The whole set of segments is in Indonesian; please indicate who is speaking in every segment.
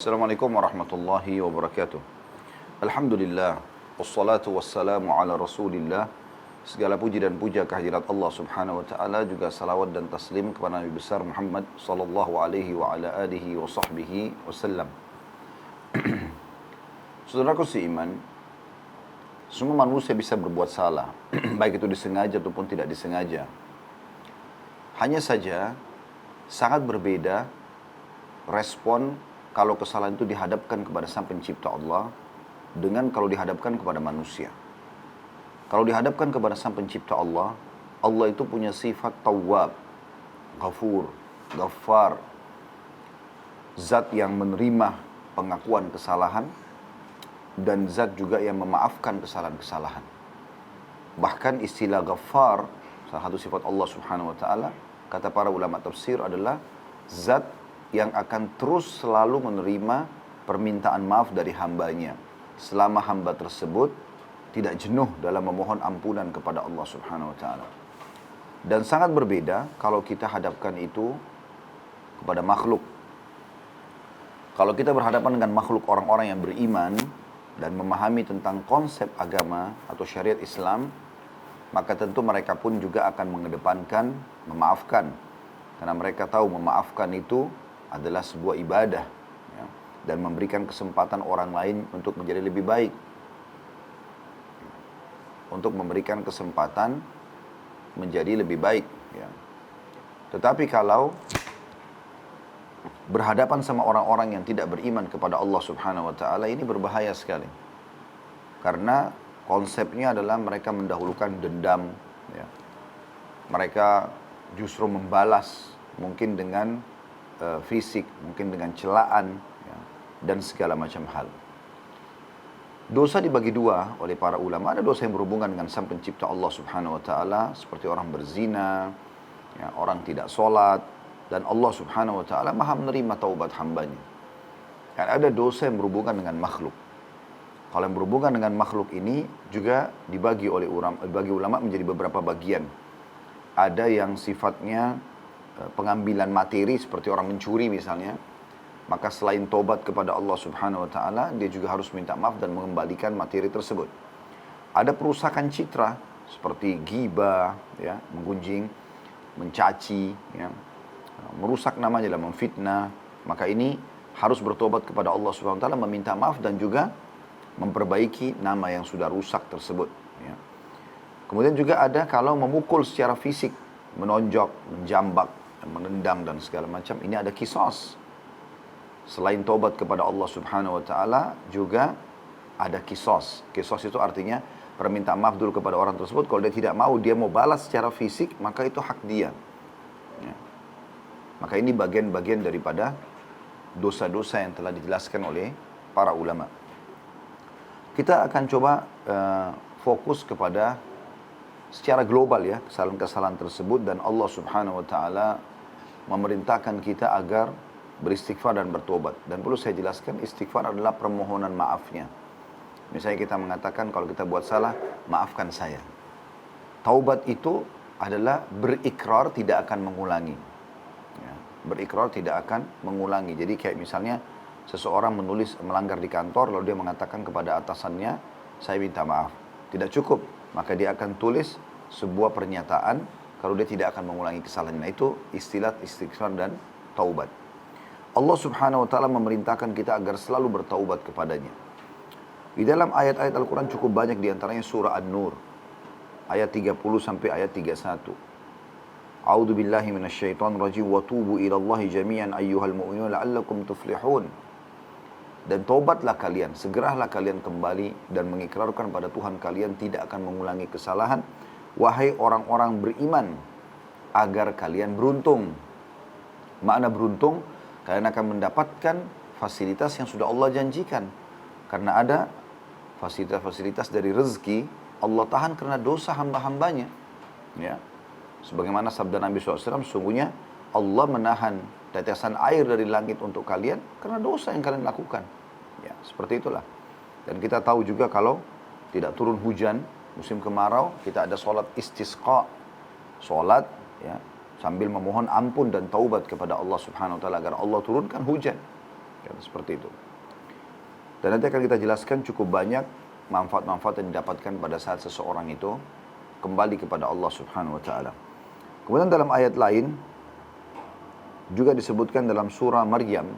Speaker 1: Assalamualaikum warahmatullahi wabarakatuh. Alhamdulillah, wassalatu wassalamu ala rasulillah. Segala puji dan puja kehadirat Allah subhanahu wa ta'ala, juga salawat dan taslim kepada Nabi besar Muhammad sallallahu alaihi wa ala alihi wa sahbihi wasallam. Saudaraku seiman, semua manusia bisa berbuat salah, baik itu disengaja ataupun tidak disengaja. Hanya saja sangat berbeda respon kalau kesalahan itu dihadapkan kepada Sang Pencipta Allah dengan kalau dihadapkan kepada manusia. Kalau dihadapkan kepada Sang Pencipta Allah, Allah itu punya sifat Tawwab, Ghafur, Ghaffar, zat yang menerima pengakuan kesalahan dan zat juga yang memaafkan kesalahan-kesalahan. Bahkan istilah Ghaffar, salah satu sifat Allah Subhanahu wa taala, kata para ulama tafsir adalah zat yang akan terus selalu menerima permintaan maaf dari hambanya selama hamba tersebut tidak jenuh dalam memohon ampunan kepada Allah Subhanahu wa taala. Dan sangat berbeda kalau kita hadapkan itu kepada makhluk. Kalau kita berhadapan dengan makhluk orang-orang yang beriman dan memahami tentang konsep agama atau syariat Islam, maka tentu mereka pun juga akan mengedepankan memaafkan. Karena mereka tahu memaafkan itu adalah sebuah ibadah, ya, dan memberikan kesempatan orang lain untuk menjadi lebih baik, untuk memberikan kesempatan menjadi lebih baik. Ya. Tetapi kalau berhadapan sama orang-orang yang tidak beriman kepada Allah Subhanahu wa taala, ini berbahaya sekali. Karena konsepnya adalah mereka mendahulukan dendam, ya. Mereka justru membalas mungkin dengan fisik, mungkin dengan celaan, ya, dan segala macam hal. Dosa dibagi dua oleh para ulama. Ada dosa yang berhubungan dengan Sang Pencipta Allah Subhanahu wa taala, seperti orang berzina, ya, orang tidak sholat, dan Allah Subhanahu wa taala Maha menerima taubat hambanya. Dan ada dosa yang berhubungan dengan makhluk. Kalau yang berhubungan dengan makhluk ini juga dibagi oleh ulama menjadi beberapa bagian. Ada yang sifatnya pengambilan materi, seperti orang mencuri misalnya, maka selain tobat kepada Allah Subhanahu wa taala, dia juga harus minta maaf dan mengembalikan materi tersebut. Ada perusakan citra seperti ghibah, ya, menggunjing, mencaci, ya, merusak namanya dalam memfitnah, maka ini harus bertobat kepada Allah Subhanahu wa taala, meminta maaf dan juga memperbaiki nama yang sudah rusak tersebut, ya. Kemudian juga ada kalau memukul secara fisik, menonjok, menjambak, menendang dan segala macam, ini ada kisos. Selain tobat kepada Allah Subhanahu wa taala, juga ada kisos. Kisos itu artinya permintaan maaf dulu kepada orang tersebut. Kalau dia tidak mau, dia mau balas secara fisik, maka itu hak dia, ya. Maka ini bagian-bagian daripada dosa-dosa yang telah dijelaskan oleh para ulama. Kita akan coba fokus kepada secara global, ya, kesalahan-kesalahan tersebut, dan Allah Subhanahu wa taala memerintahkan kita agar beristighfar dan bertobat. Dan perlu saya jelaskan, istighfar adalah permohonan maafnya. Misalnya kita mengatakan kalau kita buat salah, maafkan saya. Taubat itu adalah berikrar tidak akan mengulangi, ya, berikrar tidak akan mengulangi. Jadi kayak misalnya seseorang melanggar di kantor, lalu dia mengatakan kepada atasannya, saya minta maaf. Tidak cukup, maka dia akan tulis sebuah pernyataan kalau dia tidak akan mengulangi kesalahan. Nah, itu istilah istighfar dan taubat. Allah Subhanahu wa taala memerintahkan kita agar selalu bertaubat kepadanya. Di dalam ayat-ayat Al-Quran cukup banyak, diantaranya surah An-Nur ayat 30 sampai ayat 31. A'udzu billahi minasyaitonir rajim, wa tubu ilallahi jami'an ayyuhal mu'minun la'allakum tuflihun. Dan taubatlah kalian, segeralah kalian kembali dan mengikrarkan pada Tuhan kalian tidak akan mengulangi kesalahan, wahai orang-orang beriman, agar kalian beruntung. Makna beruntung, kalian akan mendapatkan fasilitas yang sudah Allah janjikan. Karena ada fasilitas-fasilitas dari rezeki, Allah tahan karena dosa hamba-hambanya, ya. Sebagaimana sabda Nabi SAW, sesungguhnya Allah menahan tetesan air dari langit untuk kalian karena dosa yang kalian lakukan. Ya, seperti itulah. Dan kita tahu juga kalau tidak turun hujan, musim kemarau, kita ada sholat istisqa. Sholat, ya, sambil memohon ampun dan taubat kepada Allah Subhanahu wa taala agar Allah turunkan hujan. Kan, seperti itu. Dan nanti akan kita jelaskan cukup banyak manfaat-manfaat yang didapatkan pada saat seseorang itu kembali kepada Allah Subhanahu wa taala. Kemudian dalam ayat lain juga disebutkan dalam surah Maryam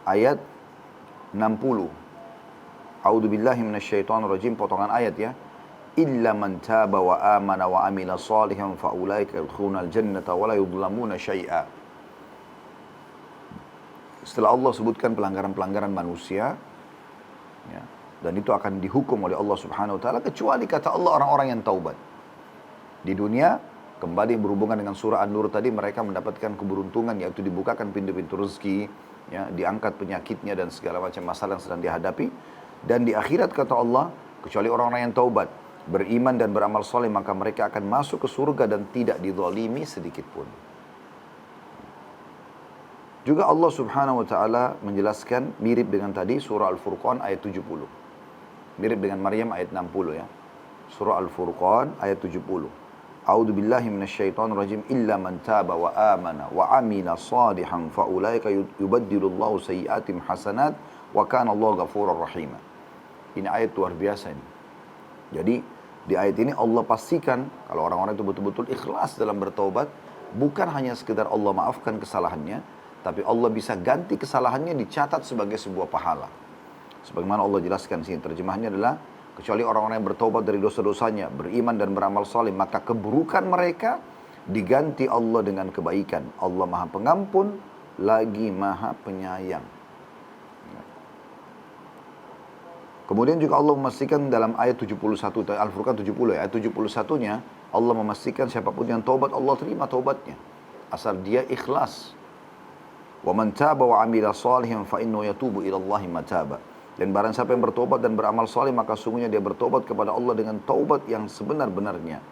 Speaker 1: ayat 60. A'udzubillahi minasyaitonirrajim, potongan ayat ya. Illa man taba wa amana wa amila salihan fa ulaika yadkhulunal jannata wa la yudlamuna syai'a. Setelah Allah sebutkan pelanggaran-pelanggaran manusia, ya, dan itu akan dihukum oleh Allah Subhanahu wa taala, kecuali kata Allah orang-orang yang taubat. Di dunia kembali berhubungan dengan surah An-Nur tadi, mereka mendapatkan keberuntungan, yaitu dibukakan pintu-pintu rezeki, ya, diangkat penyakitnya dan segala macam masalah yang sedang dihadapi. Dan di akhirat kata Allah, kecuali orang-orang yang taubat, beriman dan beramal soleh, maka mereka akan masuk ke surga dan tidak dizalimi sedikit pun. Juga Allah Subhanahu wa taala menjelaskan mirip dengan tadi surah Al-Furqan ayat 70. Mirip dengan Maryam ayat 60 ya. Surah Al-Furqan ayat 70. A'udzu billahi minasyaitonir rajim illa man taba wa amana wa amila shalihan fa ulaika yubaddilullahu sayyi'atihim hasanat wa kana Allahu ghafurur rahim. Ini ayat luar biasa ini. Jadi di ayat ini Allah pastikan kalau orang-orang itu betul-betul ikhlas dalam bertaubat, bukan hanya sekedar Allah maafkan kesalahannya, tapi Allah bisa ganti kesalahannya, dicatat sebagai sebuah pahala. Sebagaimana Allah jelaskan sini, terjemahannya adalah kecuali orang-orang yang bertaubat dari dosa-dosanya, beriman dan beramal saleh, maka keburukan mereka diganti Allah dengan kebaikan. Allah Maha Pengampun lagi Maha Penyayang. Kemudian juga Allah memastikan dalam ayat 71, Al-Furqan 70 ya, ayat 71-nya Allah memastikan siapapun yang taubat, Allah terima taubatnya, asal dia ikhlas. Wa man taba wa amila salihan fa innahu yatubu ila Allahi mataba. Dan barang siapa yang bertobat dan beramal saleh, maka sungguhnya dia bertobat kepada Allah dengan taubat yang sebenar-benarnya.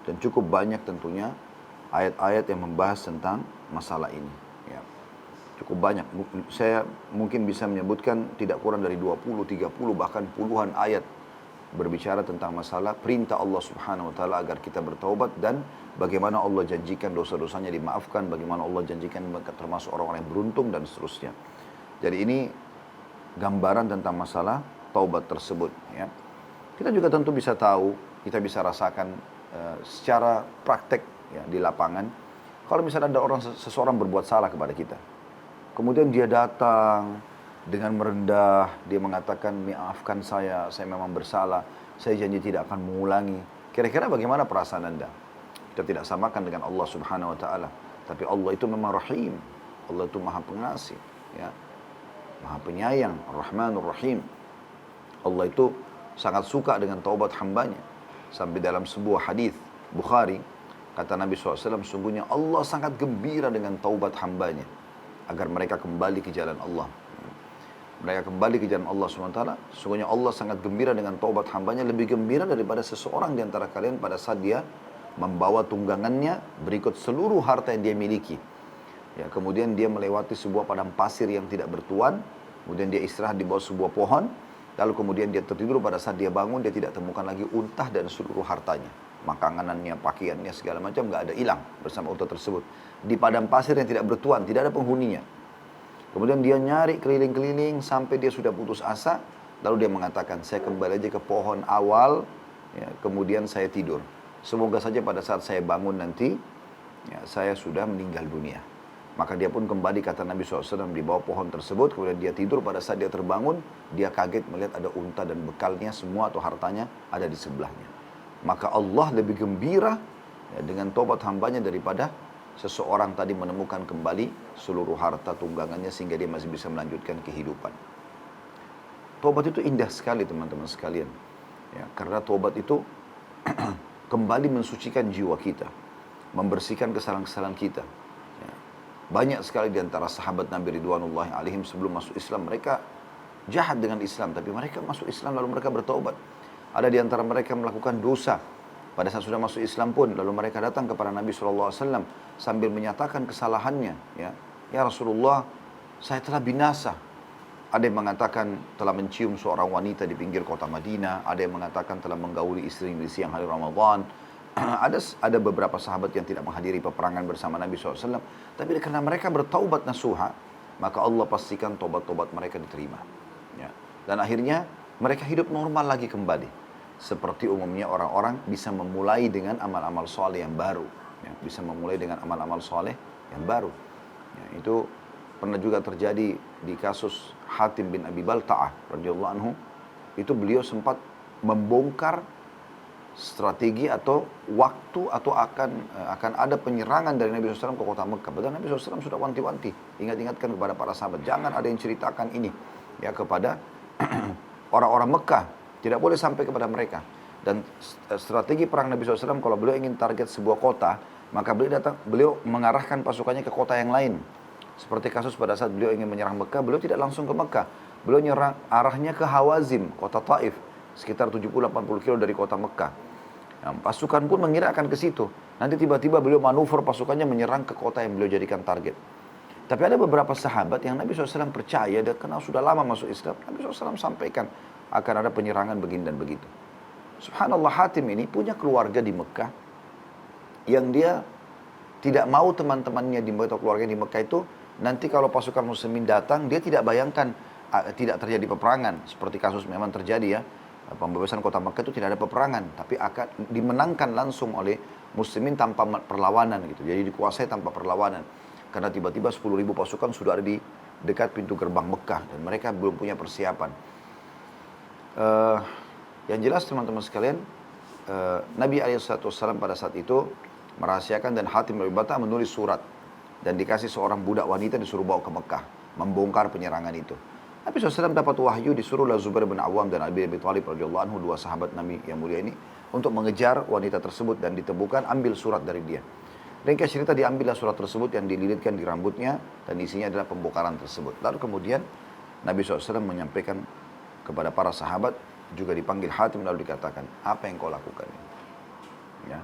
Speaker 1: Dan cukup banyak tentunya ayat-ayat yang membahas tentang masalah ini. Ya. Cukup banyak. Saya mungkin bisa menyebutkan tidak kurang dari 20, 30, bahkan puluhan ayat berbicara tentang masalah perintah Allah Subhanahu wa taala agar kita bertaubat, dan bagaimana Allah janjikan dosa-dosanya dimaafkan, bagaimana Allah janjikan termasuk orang-orang yang beruntung dan seterusnya. Jadi ini gambaran tentang masalah taubat tersebut ya. Kita juga tentu bisa tahu, kita bisa rasakan secara praktek ya di lapangan. Kalau misalnya ada seseorang berbuat salah kepada kita, kemudian dia datang dengan merendah, dia mengatakan, maafkan saya memang bersalah, saya janji tidak akan mengulangi. Kira-kira bagaimana perasaan Anda? Kita tidak samakan dengan Allah Subhanahu wa taala, tapi Allah itu memang Rahim, Allah itu Maha Pengasih, ya. Maha Penyayang, Ar-Rahmanur Rahim. Allah itu sangat suka dengan taubat hambanya. Sampai dalam sebuah hadis Bukhari, kata Nabi SAW, sungguhnya Allah sangat gembira dengan taubat hambanya, agar mereka kembali ke jalan Allah. Mereka kembali ke jalan Allah SWT. Sungguhnya Allah sangat gembira dengan taubat hambanya, lebih gembira daripada seseorang di antara kalian pada saat dia membawa tunggangannya berikut seluruh harta yang dia miliki. Ya, kemudian dia melewati sebuah padang pasir yang tidak bertuan, kemudian dia istirahat di bawah sebuah pohon, lalu kemudian dia tertidur, pada saat dia bangun dia tidak temukan lagi unta dan seluruh hartanya. Makanannya, pakaiannya, segala macam nggak ada, hilang bersama unta tersebut. Di padang pasir yang tidak bertuan, tidak ada penghuninya. Kemudian dia nyari keliling-keliling sampai dia sudah putus asa, lalu dia mengatakan, saya kembali aja ke pohon awal, ya, kemudian saya tidur. Semoga saja pada saat saya bangun nanti, ya, saya sudah meninggal dunia. Maka dia pun kembali, kata Nabi SAW, di bawah pohon tersebut. Kemudian dia tidur, pada saat dia terbangun, dia kaget melihat ada unta dan bekalnya semua atau hartanya ada di sebelahnya. Maka Allah lebih gembira ya, dengan tobat hambanya daripada seseorang tadi menemukan kembali seluruh harta tunggangannya sehingga dia masih bisa melanjutkan kehidupan. Tobat itu indah sekali teman-teman sekalian. Ya, karena tobat itu kembali mensucikan jiwa kita, membersihkan kesalahan-kesalahan kita. Banyak sekali di antara sahabat Nabi Ridwanullahi alaihim sebelum masuk Islam, mereka jahat dengan Islam, tapi mereka masuk Islam lalu mereka bertaubat. Ada di antara mereka melakukan dosa, pada saat sudah masuk Islam pun, lalu mereka datang kepada Nabi SAW sambil menyatakan kesalahannya. Ya Rasulullah, saya telah binasa. Ada yang mengatakan telah mencium seorang wanita di pinggir kota Madinah, ada yang mengatakan telah menggauli istri di siang hari Ramadan. Ada beberapa sahabat yang tidak menghadiri peperangan bersama Nabi SAW. Tapi karena mereka bertaubat nasuha, maka Allah pastikan tobat-tobat mereka diterima. Ya. Dan akhirnya mereka hidup normal lagi kembali. Seperti umumnya orang-orang bisa memulai dengan amal-amal soleh yang baru. Ya, bisa memulai dengan amal-amal soleh yang baru. Ya, itu pernah juga terjadi di kasus Hatim bin Abi Balta'ah radhiyallahu anhu. Itu beliau sempat membongkar strategi atau waktu atau akan ada penyerangan dari Nabi SAW ke kota Mekah. Padahal Nabi SAW sudah wanti-wanti, ingat-ingatkan kepada para sahabat, jangan ada yang ceritakan ini ya kepada orang-orang Mekah, tidak boleh sampai kepada mereka. Dan strategi perang Nabi SAW, kalau beliau ingin target sebuah kota, maka beliau mengarahkan pasukannya ke kota yang lain. Seperti kasus pada saat beliau ingin menyerang Mekah, beliau tidak langsung ke Mekah, beliau nyerang arahnya ke Hawazim, kota Taif, sekitar 70-80 kilo dari kota Mekah. Nah, pasukan pun mengira akan ke situ. Nanti tiba-tiba beliau manuver pasukannya menyerang ke kota yang beliau jadikan target. Tapi ada beberapa sahabat yang Nabi SAW percaya dan kenal sudah lama masuk Islam. Nabi SAW sampaikan akan ada penyerangan begini dan begitu. Subhanallah, Hatim ini punya keluarga di Mekah yang dia tidak mau teman-temannya di Mekah atau keluarga di Mekah itu nanti kalau pasukan muslimin datang, dia tidak bayangkan tidak terjadi peperangan. Seperti kasus memang terjadi ya. Pembebasan kota Mekah itu tidak ada peperangan, tapi akan dimenangkan langsung oleh muslimin tanpa perlawanan gitu. Jadi dikuasai tanpa perlawanan. Karena tiba-tiba 10.000 pasukan sudah ada di dekat pintu gerbang Mekah dan mereka belum punya persiapan. Yang jelas teman-teman sekalian, Nabi SAW pada saat itu merahasiakan dan Hatim bin Abi Balta'ah menulis surat dan dikasih seorang budak wanita disuruh bawa ke Mekah, membongkar penyerangan itu. Nabi SAW dapat wahyu disuruhlah Zubair bin Awam dan Ali bin Abi Thalib radhiyallahu anhu, dua sahabat Nabi yang mulia ini, untuk mengejar wanita tersebut dan ditemukan ambil surat dari dia. Ringkas cerita diambillah surat tersebut yang dililitkan di rambutnya dan isinya adalah pembongkaran tersebut. Lalu kemudian Nabi SAW menyampaikan kepada para sahabat, juga dipanggil Hatim lalu dikatakan, apa yang kau lakukan? Ya.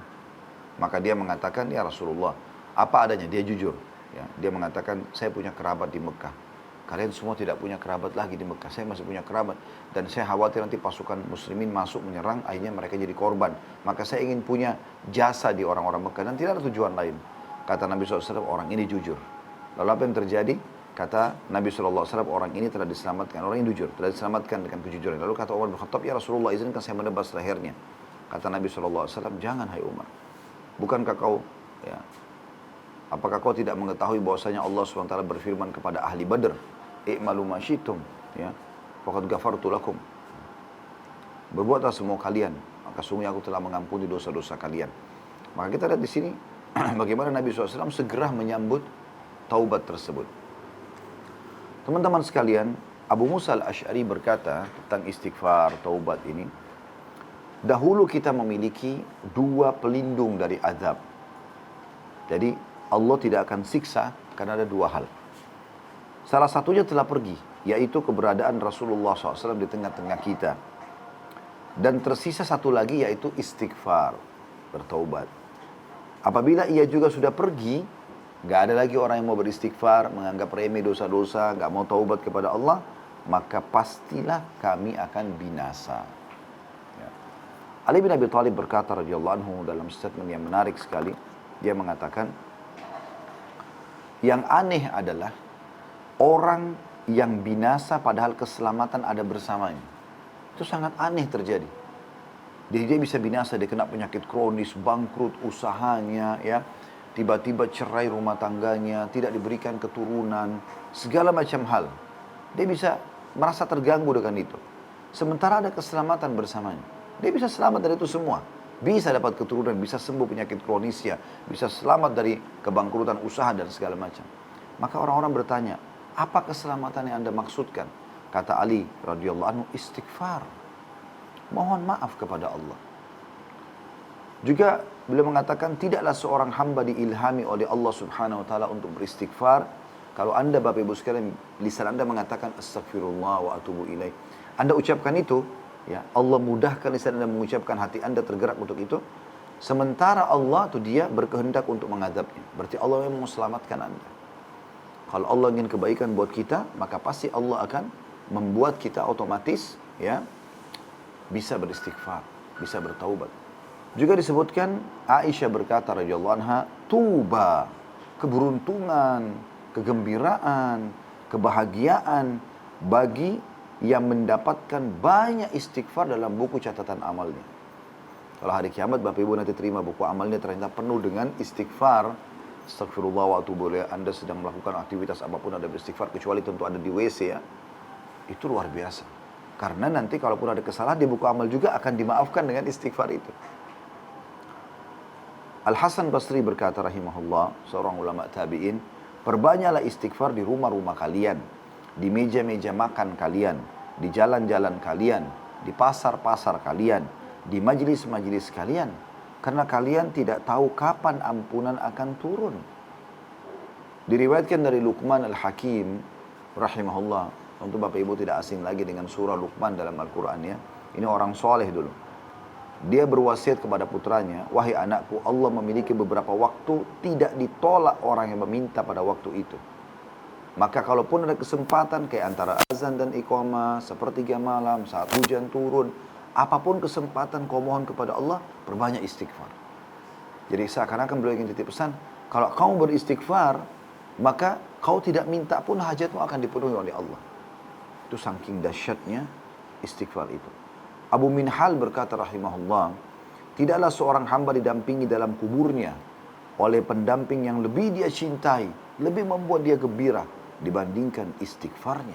Speaker 1: Maka dia mengatakan, ya Rasulullah, apa adanya, dia jujur. Ya. Dia mengatakan, saya punya kerabat di Mekah. Kalian semua tidak punya kerabat lagi di Mekah. Saya masih punya kerabat. Dan saya khawatir nanti pasukan muslimin masuk menyerang, akhirnya mereka jadi korban. Maka saya ingin punya jasa di orang-orang Mekah. Dan tidak ada tujuan lain. Kata Nabi SAW, orang ini jujur. Lalu apa yang terjadi? Kata Nabi SAW, orang ini telah diselamatkan. Orang ini jujur, telah diselamatkan dengan kejujuran. Lalu kata Umar bin Khattab, ya Rasulullah, izinkan saya menebas lehernya. Kata Nabi SAW, jangan hai Umar. Bukankah kau, ya, apakah kau tidak mengetahui bahwasanya Allah SWT berfirman kepada ahli Badr, i'malu ma syi'tum, ya, faqad ghafartu lakum. Berbuatlah semua kalian, maka sungguh aku telah mengampuni dosa-dosa kalian. Maka kita lihat di sini bagaimana Nabi SAW segera menyambut taubat tersebut. Teman-teman sekalian, Abu Musa al-Asy'ari berkata tentang istighfar, taubat ini, dahulu kita memiliki dua pelindung dari azab. Jadi Allah tidak akan siksa karena ada dua hal. Salah satunya telah pergi, yaitu keberadaan Rasulullah SAW di tengah-tengah kita. Dan tersisa satu lagi, yaitu istighfar, bertaubat. Apabila ia juga sudah pergi, gak ada lagi orang yang mau beristighfar, menganggap remeh dosa-dosa, gak mau taubat kepada Allah, maka pastilah kami akan binasa. Ya. Ali bin Abi Thalib berkata radhiyallahu anhu dalam statement yang menarik sekali, dia mengatakan, yang aneh adalah orang yang binasa padahal keselamatan ada bersamanya. Itu sangat aneh terjadi. Jadi dia bisa binasa, dia kena penyakit kronis, bangkrut usahanya, ya, tiba-tiba cerai rumah tangganya, tidak diberikan keturunan, segala macam hal. Dia bisa merasa terganggu dengan itu. Sementara ada keselamatan bersamanya. Dia bisa selamat dari itu semua. Bisa dapat keturunan, bisa sembuh penyakit kronisnya, bisa selamat dari kebangkrutan usaha dan segala macam. Maka orang-orang bertanya, apa keselamatan yang Anda maksudkan? Kata Ali radhiyallahu anhu, istighfar. Mohon maaf kepada Allah. Juga beliau mengatakan, tidaklah seorang hamba diilhami oleh Allah Subhanahu wa taala untuk beristighfar. Kalau Anda Bapak Ibu sekalian, lisan Anda mengatakan astagfirullah wa atubu ilaih. Anda ucapkan itu, ya, Allah mudahkan lisan Anda mengucapkan, hati Anda tergerak untuk itu. Sementara Allah itu dia berkehendak untuk mengadabnya. Berarti Allah memang mau selamatkan Anda. Kalau Allah ingin kebaikan buat kita, maka pasti Allah akan membuat kita otomatis, ya, bisa beristighfar, bisa bertaubat. Juga disebutkan Aisyah berkata radhiyallahu anha, tuba, keberuntungan, kegembiraan kebahagiaan bagi yang mendapatkan banyak istighfar dalam buku catatan amalnya. Kalau hari kiamat Bapak Ibu nanti terima buku amalnya ternyata penuh dengan istighfar. Astagfirullah wa atubu ilaih. Anda sedang melakukan aktivitas apapun ada beristighfar, kecuali tentu ada di WC ya. Itu luar biasa. Karena nanti kalaupun ada kesalahan di buku amal juga akan dimaafkan dengan istighfar itu. Al-Hasan Basri berkata rahimahullah, seorang ulama tabi'in, perbanyaklah istighfar di rumah-rumah kalian, di meja-meja makan kalian, di jalan-jalan kalian, di pasar-pasar kalian, di majlis-majlis kalian. Karena kalian tidak tahu kapan ampunan akan turun. Diriwayatkan dari Luqman Al-Hakim rahimahullah. Tentu Bapak Ibu tidak asing lagi dengan surah Luqman dalam Al-Quran ya. Ini orang soleh dulu. Dia berwasiat kepada putranya, wahai anakku, Allah memiliki beberapa waktu tidak ditolak orang yang meminta pada waktu itu. Maka kalaupun ada kesempatan kayak antara azan dan iqamah, sepertiga malam, saat hujan turun, apapun kesempatan kau mohon kepada Allah, perbanyak istighfar. Jadi seakan-akan beliau ingin titip pesan, kalau kamu beristighfar, maka kau tidak minta pun hajatmu akan dipenuhi oleh Allah. Itu saking dahsyatnya istighfar itu. Abu Minhal berkata rahimahullah, tidaklah seorang hamba didampingi dalam kuburnya oleh pendamping yang lebih dia cintai, lebih membuat dia gembira dibandingkan istighfarnya.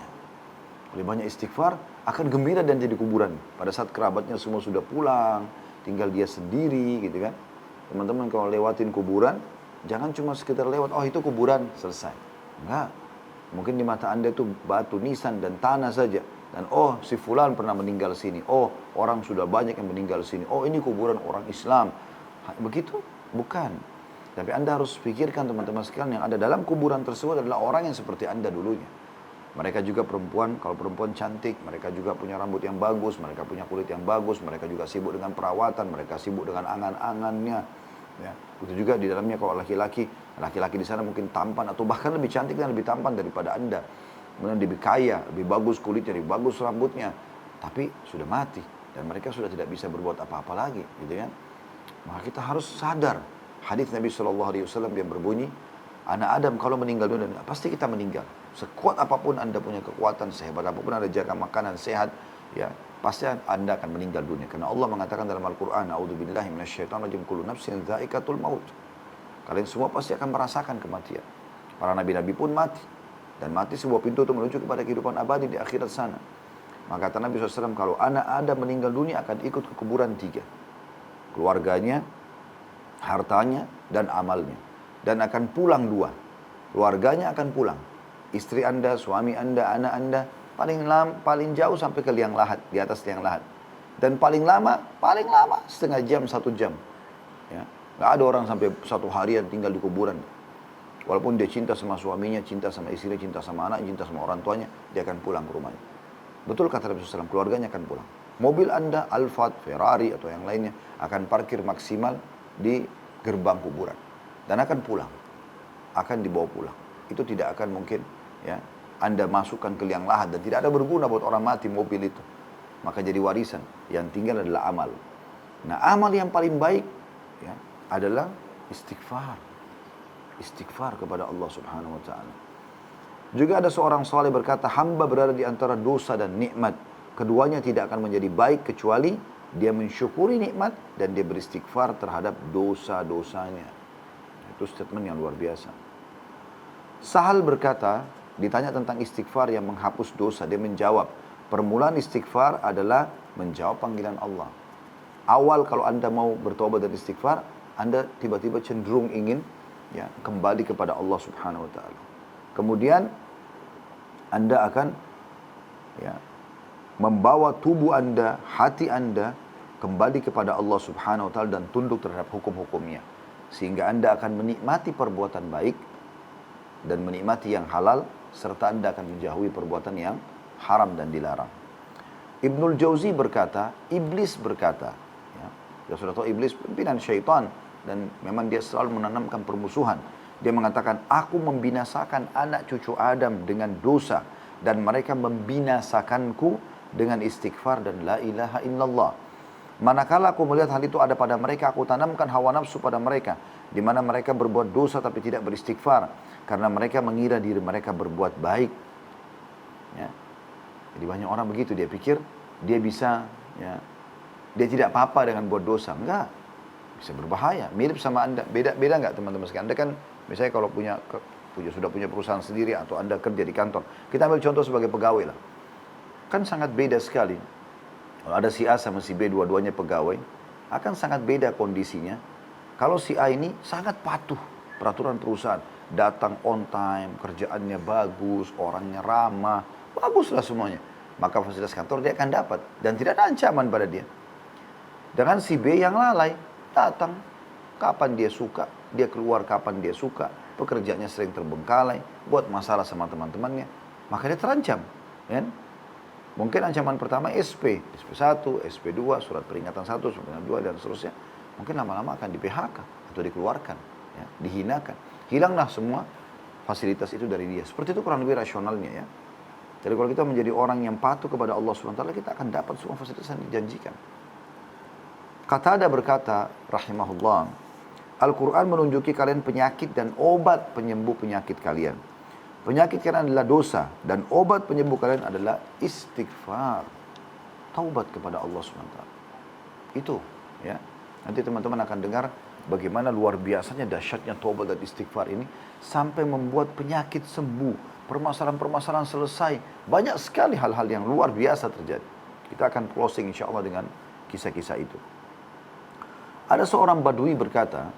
Speaker 1: Oleh banyak istighfar akan gembira dan jadi kuburan. Pada saat kerabatnya semua sudah pulang, tinggal dia sendiri gitu kan. Teman-teman kalau lewatin kuburan, jangan cuma sekedar lewat, oh itu kuburan, selesai. Enggak. Mungkin di mata Anda itu batu nisan dan tanah saja. Dan oh si fulan pernah meninggal sini. Oh orang sudah banyak yang meninggal sini. Oh ini kuburan orang Islam. Begitu? Bukan. Tapi Anda harus pikirkan teman-teman sekalian yang ada dalam kuburan tersebut adalah orang yang seperti Anda dulunya. Mereka juga perempuan, kalau perempuan cantik, mereka juga punya rambut yang bagus, mereka punya kulit yang bagus, mereka juga sibuk dengan perawatan, mereka sibuk dengan angan-angannya. Ya. Itu juga di dalamnya kalau laki-laki di sana mungkin tampan atau bahkan lebih cantik dan lebih tampan daripada Anda. Kemudian lebih kaya, lebih bagus kulitnya, lebih bagus rambutnya. Tapi sudah mati dan mereka sudah tidak bisa berbuat apa-apa lagi, gitu kan? Maka kita harus sadar. Hadis Nabi SAW yang berbunyi, anak Adam kalau meninggal dunia, pasti kita meninggal. Sekuat apapun Anda punya kekuatan, sehebat apapun Anda jaga makanan sehat, ya pasti Anda akan meninggal dunia. Karena Allah mengatakan dalam Al-Quran, A'udzubillahi minasyaitonirrajim, kullu nafsin dha'iqatul maut. Kalian semua pasti akan merasakan kematian. Para nabi-nabi pun mati. Dan mati sebuah pintu untuk menuju kepada kehidupan abadi di akhirat sana. Maka kata Nabi SAW, kalau anak Adam meninggal dunia akan ikut ke kuburan 3. Keluarganya, hartanya, dan amalnya. Dan akan pulang 2. Keluarganya akan pulang. Istri Anda, suami Anda, anak Anda, paling jauh sampai ke liang lahat, di atas liang lahat. Dan paling lama setengah jam, 1 jam. Ya. Gak ada orang sampai 1 harian tinggal di kuburan. Walaupun dia cinta sama suaminya, cinta sama istrinya, cinta sama anak, cinta sama orang tuanya, dia akan pulang ke rumahnya. Betul kata Nabi SAW, keluarganya akan pulang. Mobil Anda, Alphard, Ferrari, atau yang lainnya, akan parkir maksimal di gerbang kuburan. Dan akan pulang. Akan dibawa pulang. Itu tidak akan mungkin ya Anda masukkan ke liang lahat. Dan tidak ada berguna buat orang mati mobil itu. Maka jadi warisan. Yang tinggal adalah amal. Nah amal yang paling baik ya, adalah istighfar. Istighfar kepada Allah Subhanahu wa ta'ala. Juga ada seorang saleh berkata, hamba berada di antara dosa dan nikmat. Keduanya tidak akan menjadi baik kecuali dia mensyukuri nikmat dan dia beristighfar terhadap dosa-dosanya. Itu statement yang luar biasa. Sahal berkata, ditanya tentang istighfar yang menghapus dosa, dia menjawab, permulaan istighfar adalah menjawab panggilan Allah. Awal kalau Anda mau bertobat dan istighfar, Anda tiba-tiba cenderung ingin ya kembali kepada Allah Subhanahu wa taala. Kemudian Anda akan ya membawa tubuh Anda, hati Anda kembali kepada Allah Subhanahu wa taala dan tunduk terhadap hukum-hukumnya. Sehingga Anda akan menikmati perbuatan baik dan menikmati yang halal serta Anda akan menjauhi perbuatan yang haram dan dilarang. Ibnul Jauzi berkata, iblis berkata, ya sudah tahu iblis pimpinan syaitan dan memang dia selalu menanamkan permusuhan. Dia mengatakan, aku membinasakan anak cucu Adam dengan dosa dan mereka membinasakanku dengan istighfar dan la ilaha illallah. Manakala aku melihat hal itu ada pada mereka, aku tanamkan hawa nafsu pada mereka, di mana mereka berbuat dosa tapi tidak beristighfar, karena mereka mengira diri mereka berbuat baik. Ya. Jadi banyak orang begitu, dia pikir dia bisa, ya, dia tidak apa-apa dengan buat dosa. Enggak, bisa berbahaya. Mirip sama Anda, beda nggak teman-teman sekalian? Anda kan misalnya kalau sudah punya perusahaan sendiri atau Anda kerja di kantor. Kita ambil contoh sebagai pegawai lah. Kan sangat beda sekali. Kalau ada si A sama si B, dua-duanya pegawai, akan sangat beda kondisinya. Kalau si A ini sangat patuh peraturan perusahaan, datang on time, kerjaannya bagus, orangnya ramah, baguslah semuanya. Maka fasilitas kantor dia akan dapat dan tidak ada ancaman pada dia. Dengan si B yang lalai, datang kapan dia suka, dia keluar kapan dia suka, pekerjaannya sering terbengkalai, buat masalah sama teman-temannya, maka dia terancam. Kan? Mungkin ancaman pertama SP1, SP2, surat peringatan 1, surat peringatan 2, dan seterusnya. Mungkin lama-lama akan di PHK atau dikeluarkan, ya, dihinakan. Hilanglah semua fasilitas itu dari dia. Seperti itu kurang lebih rasionalnya, ya. Jadi kalau kita menjadi orang yang patuh kepada Allah SWT, kita akan dapat semua fasilitas yang dijanjikan. Qatadah berkata, rahimahullah, Al-Quran menunjuki kalian penyakit dan obat penyembuh penyakit kalian. Penyakit kalian adalah dosa, dan obat penyembuh kalian adalah istighfar. Taubat kepada Allah SWT. Itu, ya. Nanti teman-teman akan dengar bagaimana luar biasanya dahsyatnya taubat dan istighfar ini sampai membuat penyakit sembuh, permasalahan-permasalahan selesai. Banyak sekali hal-hal yang luar biasa terjadi. Kita akan closing insya Allah dengan kisah-kisah itu. Ada seorang badui berkata,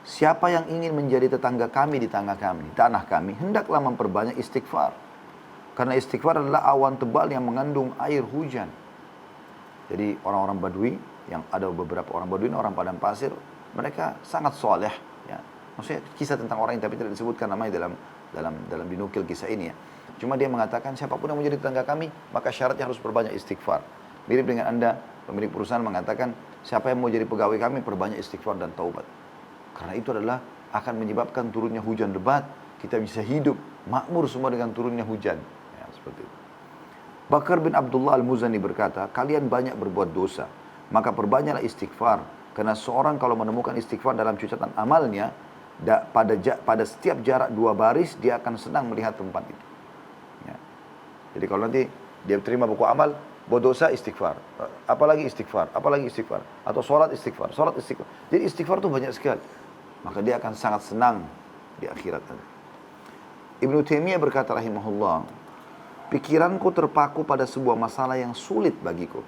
Speaker 1: siapa yang ingin menjadi tetangga kami di tanah kami, hendaklah memperbanyak istighfar. Karena istighfar adalah awan tebal yang mengandung air hujan. Jadi orang-orang badui, yang ada beberapa orang badui, orang padang pasir, mereka sangat soleh. Ya. Maksudnya kisah tentang orang yang tapi tidak disebutkan namanya dalam dinukil kisah ini, ya. Cuma dia mengatakan siapapun yang menjadi tetangga kami, maka syaratnya harus berbanyak istighfar. Mirip dengan Anda, pemilik perusahaan mengatakan, siapa yang mau jadi pegawai kami, perbanyak istighfar dan taubat. Karena itu adalah akan menyebabkan turunnya hujan lebat, kita bisa hidup makmur semua dengan turunnya hujan. Ya, seperti itu. Bakar bin Abdullah Al-Muzani berkata, kalian banyak berbuat dosa, maka perbanyaklah istighfar. Karena seorang kalau menemukan istighfar dalam catatan amalnya, pada setiap jarak 2 baris, dia akan senang melihat tempat itu. Ya. Jadi kalau nanti dia terima buku amal, buat dosa istighfar, apalagi istighfar, atau sholat istighfar. Jadi istighfar itu banyak sekali. Maka dia akan sangat senang di akhirat. Ibnu Taimiyah berkata rahimahullah, pikiranku terpaku pada sebuah masalah yang sulit bagiku.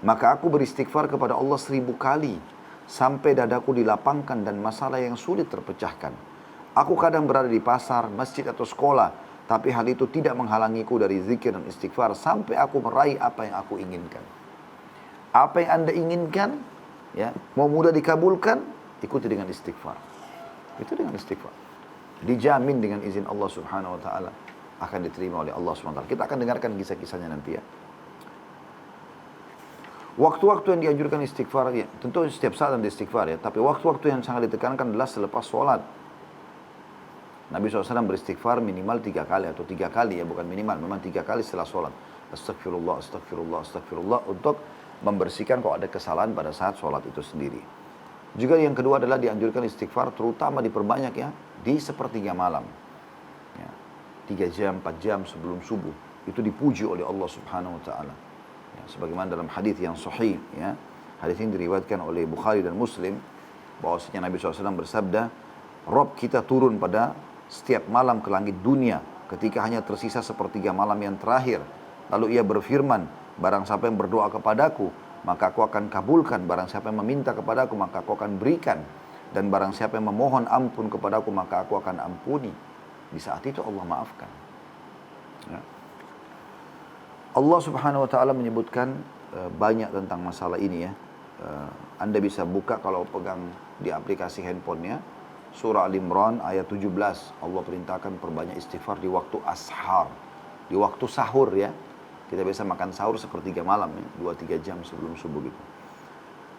Speaker 1: Maka aku beristighfar kepada Allah 1000 kali, sampai dadaku dilapangkan dan masalah yang sulit terpecahkan. Aku kadang berada di pasar, masjid atau sekolah, tapi hal itu tidak menghalangiku dari zikir dan istighfar sampai aku meraih apa yang aku inginkan. Apa yang Anda inginkan, ya, mau mudah dikabulkan, ikuti dengan istighfar. Itu dengan istighfar. Dijamin dengan izin Allah Subhanahu wa taala akan diterima oleh Allah Subhanahu wa taala. Kita akan dengarkan kisah-kisahnya nanti, ya. Waktu-waktu yang dianjurkan istighfar, ya, tentu setiap saat ada istighfar, ya, tapi waktu-waktu yang sangat ditekankan adalah selepas sholat. Nabi SAW beristighfar minimal 3 kali atau 3 kali, ya, bukan minimal, memang 3 kali setelah sholat. Astagfirullah, astagfirullah, astagfirullah, untuk membersihkan kalau ada kesalahan pada saat sholat itu sendiri. Juga yang kedua adalah dianjurkan istighfar, terutama diperbanyak, ya, di sepertiga malam. Ya, 3 jam, 4 jam sebelum subuh. Itu dipuji oleh Allah Subhanahu wa taala. Ya, sebagaimana dalam hadis yang sahih, ya. Hadis ini diriwayatkan oleh Bukhari dan Muslim, bahwasanya Nabi SAW bersabda, Rob kita turun pada setiap malam ke langit dunia ketika hanya tersisa sepertiga malam yang terakhir. Lalu ia berfirman, barang siapa yang berdoa kepadaku, maka aku akan kabulkan. Barang siapa yang meminta kepadaku, maka aku akan berikan. Dan barang siapa yang memohon ampun kepadaku, maka aku akan ampuni. Di saat itu Allah maafkan. Ya. Allah Subhanahu wa taala menyebutkan banyak tentang masalah ini, ya. Anda bisa buka kalau pegang di aplikasi handphonenya, surah Al-Imran ayat 17. Allah perintahkan perbanyak istighfar di waktu ashar, di waktu sahur, ya. Kita biasa makan sahur sepertiga malam, ya, 2-3 jam sebelum subuh gitu.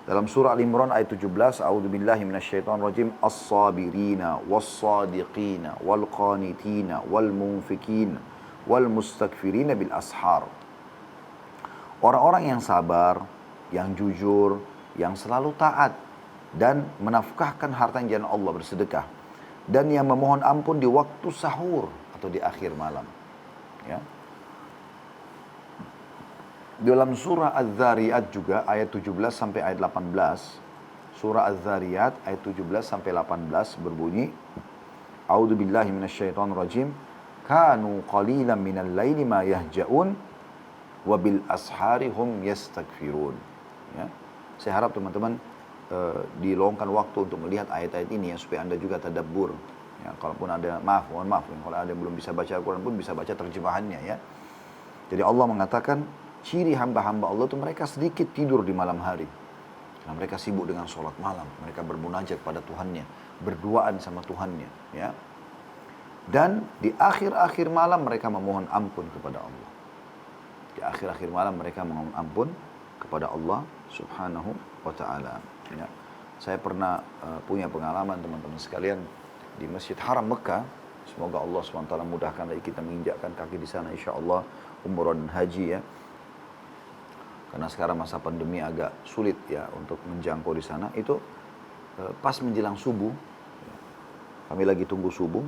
Speaker 1: Dalam surah Al-Imran ayat 17, A'udzubillahi minasyaitonirrajim, as-sabirina was-sadiqina wal-qanitina wal-munfikina wal-mustakfirina bil ashar. Orang-orang yang sabar, yang jujur, yang selalu taat dan menafkahkan harta yang jalan Allah, bersedekah, dan yang memohon ampun di waktu sahur atau di akhir malam, ya. Dalam surah Az-Zariyat juga ayat 17 sampai ayat 18. Surah Az-Zariyat ayat 17 sampai 18 berbunyi, A'udzu billahi minasyaitonir rajim. Kanu qalilan minal laili ma yahja'un wa bil ashari hum yastaghfirun. Ya. Saya harap teman-teman diluangkan waktu untuk melihat ayat-ayat ini ya, supaya Anda juga tadabbur. Ya, kalaupun ada mohon maaf ya, kalau ada yang belum bisa baca Al-Quran pun bisa baca terjemahannya ya. Jadi Allah mengatakan ciri hamba-hamba Allah itu mereka sedikit tidur di malam hari. Nah, mereka sibuk dengan sholat malam, mereka bermunajat pada Tuhannya, berduaan sama Tuhannya, ya. Dan di akhir-akhir malam mereka memohon ampun kepada Allah. Di akhir-akhir malam mereka memohon ampun kepada Allah Subhanahu wa Ta'ala. Ya. Saya pernah punya pengalaman teman-teman sekalian di Masjid Haram Mekah. Semoga Allah SWT mudahkan lagi kita menginjakkan kaki di sana, insya Allah umrah dan haji ya. Karena sekarang masa pandemi agak sulit ya untuk menjangkau di sana. Itu pas menjelang subuh, kami lagi tunggu subuh,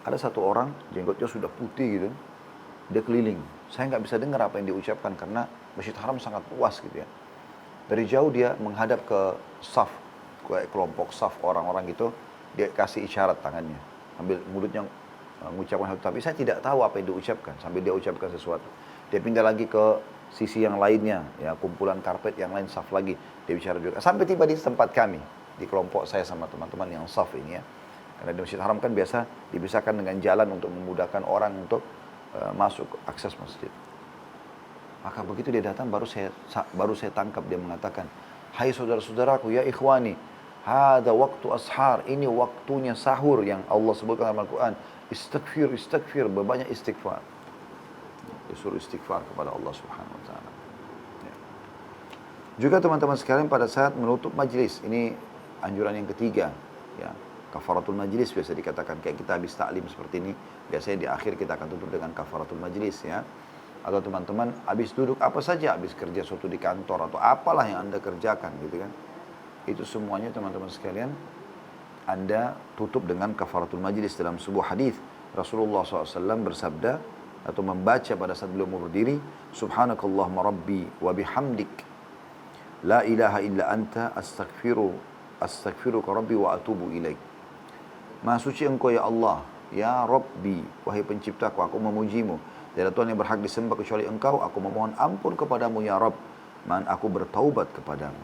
Speaker 1: ada satu orang jenggotnya sudah putih gitu, dia keliling. Saya nggak bisa dengar apa yang diucapkan karena Masjid Haram sangat luas gitu ya. Dari jauh dia menghadap ke saf, kayak kelompok saf orang-orang gitu, dia kasih isyarat tangannya, sambil mulutnya mengucapkan sesuatu. Tapi saya tidak tahu apa yang diucapkan sambil dia ucapkan sesuatu. Dia pindah lagi ke sisi yang lainnya, ya kumpulan karpet yang lain saf lagi, dia bicara juga. Sampai tiba di tempat kami, di kelompok saya sama teman-teman yang saf ini ya. Karena di Masjid Haram kan biasa dipisahkan dengan jalan untuk memudahkan orang untuk masuk akses masjid. Maka begitu dia datang baru saya tangkap dia mengatakan, "Hai saudara-saudaraku, ya ikhwani, hada waktu ashar, ini waktunya sahur yang Allah sebutkan dalam Al-Quran. Istighfir, istighfir, berbanyak istighfar." Disuruh istighfar kepada Allah Subhanahu wa Ta'ala. Ya. Juga teman-teman sekalian pada saat menutup majlis, ini anjuran yang ketiga, ya. Kafaratul majlis biasa dikatakan, kayak kita habis taklim seperti ini, biasanya di akhir kita akan tutup dengan kafaratul majlis ya. Atau teman-teman habis duduk apa saja, habis kerja suatu di kantor atau apalah yang Anda kerjakan gitu kan. Itu semuanya teman-teman sekalian Anda tutup dengan kafaratul majlis. Dalam sebuah hadis Rasulullah SAW bersabda atau membaca pada saat beliau mau berdiri, Subhanakallahumma rabbi wa bihamdik la ilaha illa anta astaghfiruka rabbi wa atubu ilaik. Maha suci engkau ya Allah, ya Rabbi, wahai penciptaku, aku memujimu. Tiada Tuhan yang berhak disembah kecuali engkau, aku memohon ampun kepadamu ya Rabb, dan aku bertaubat kepadamu.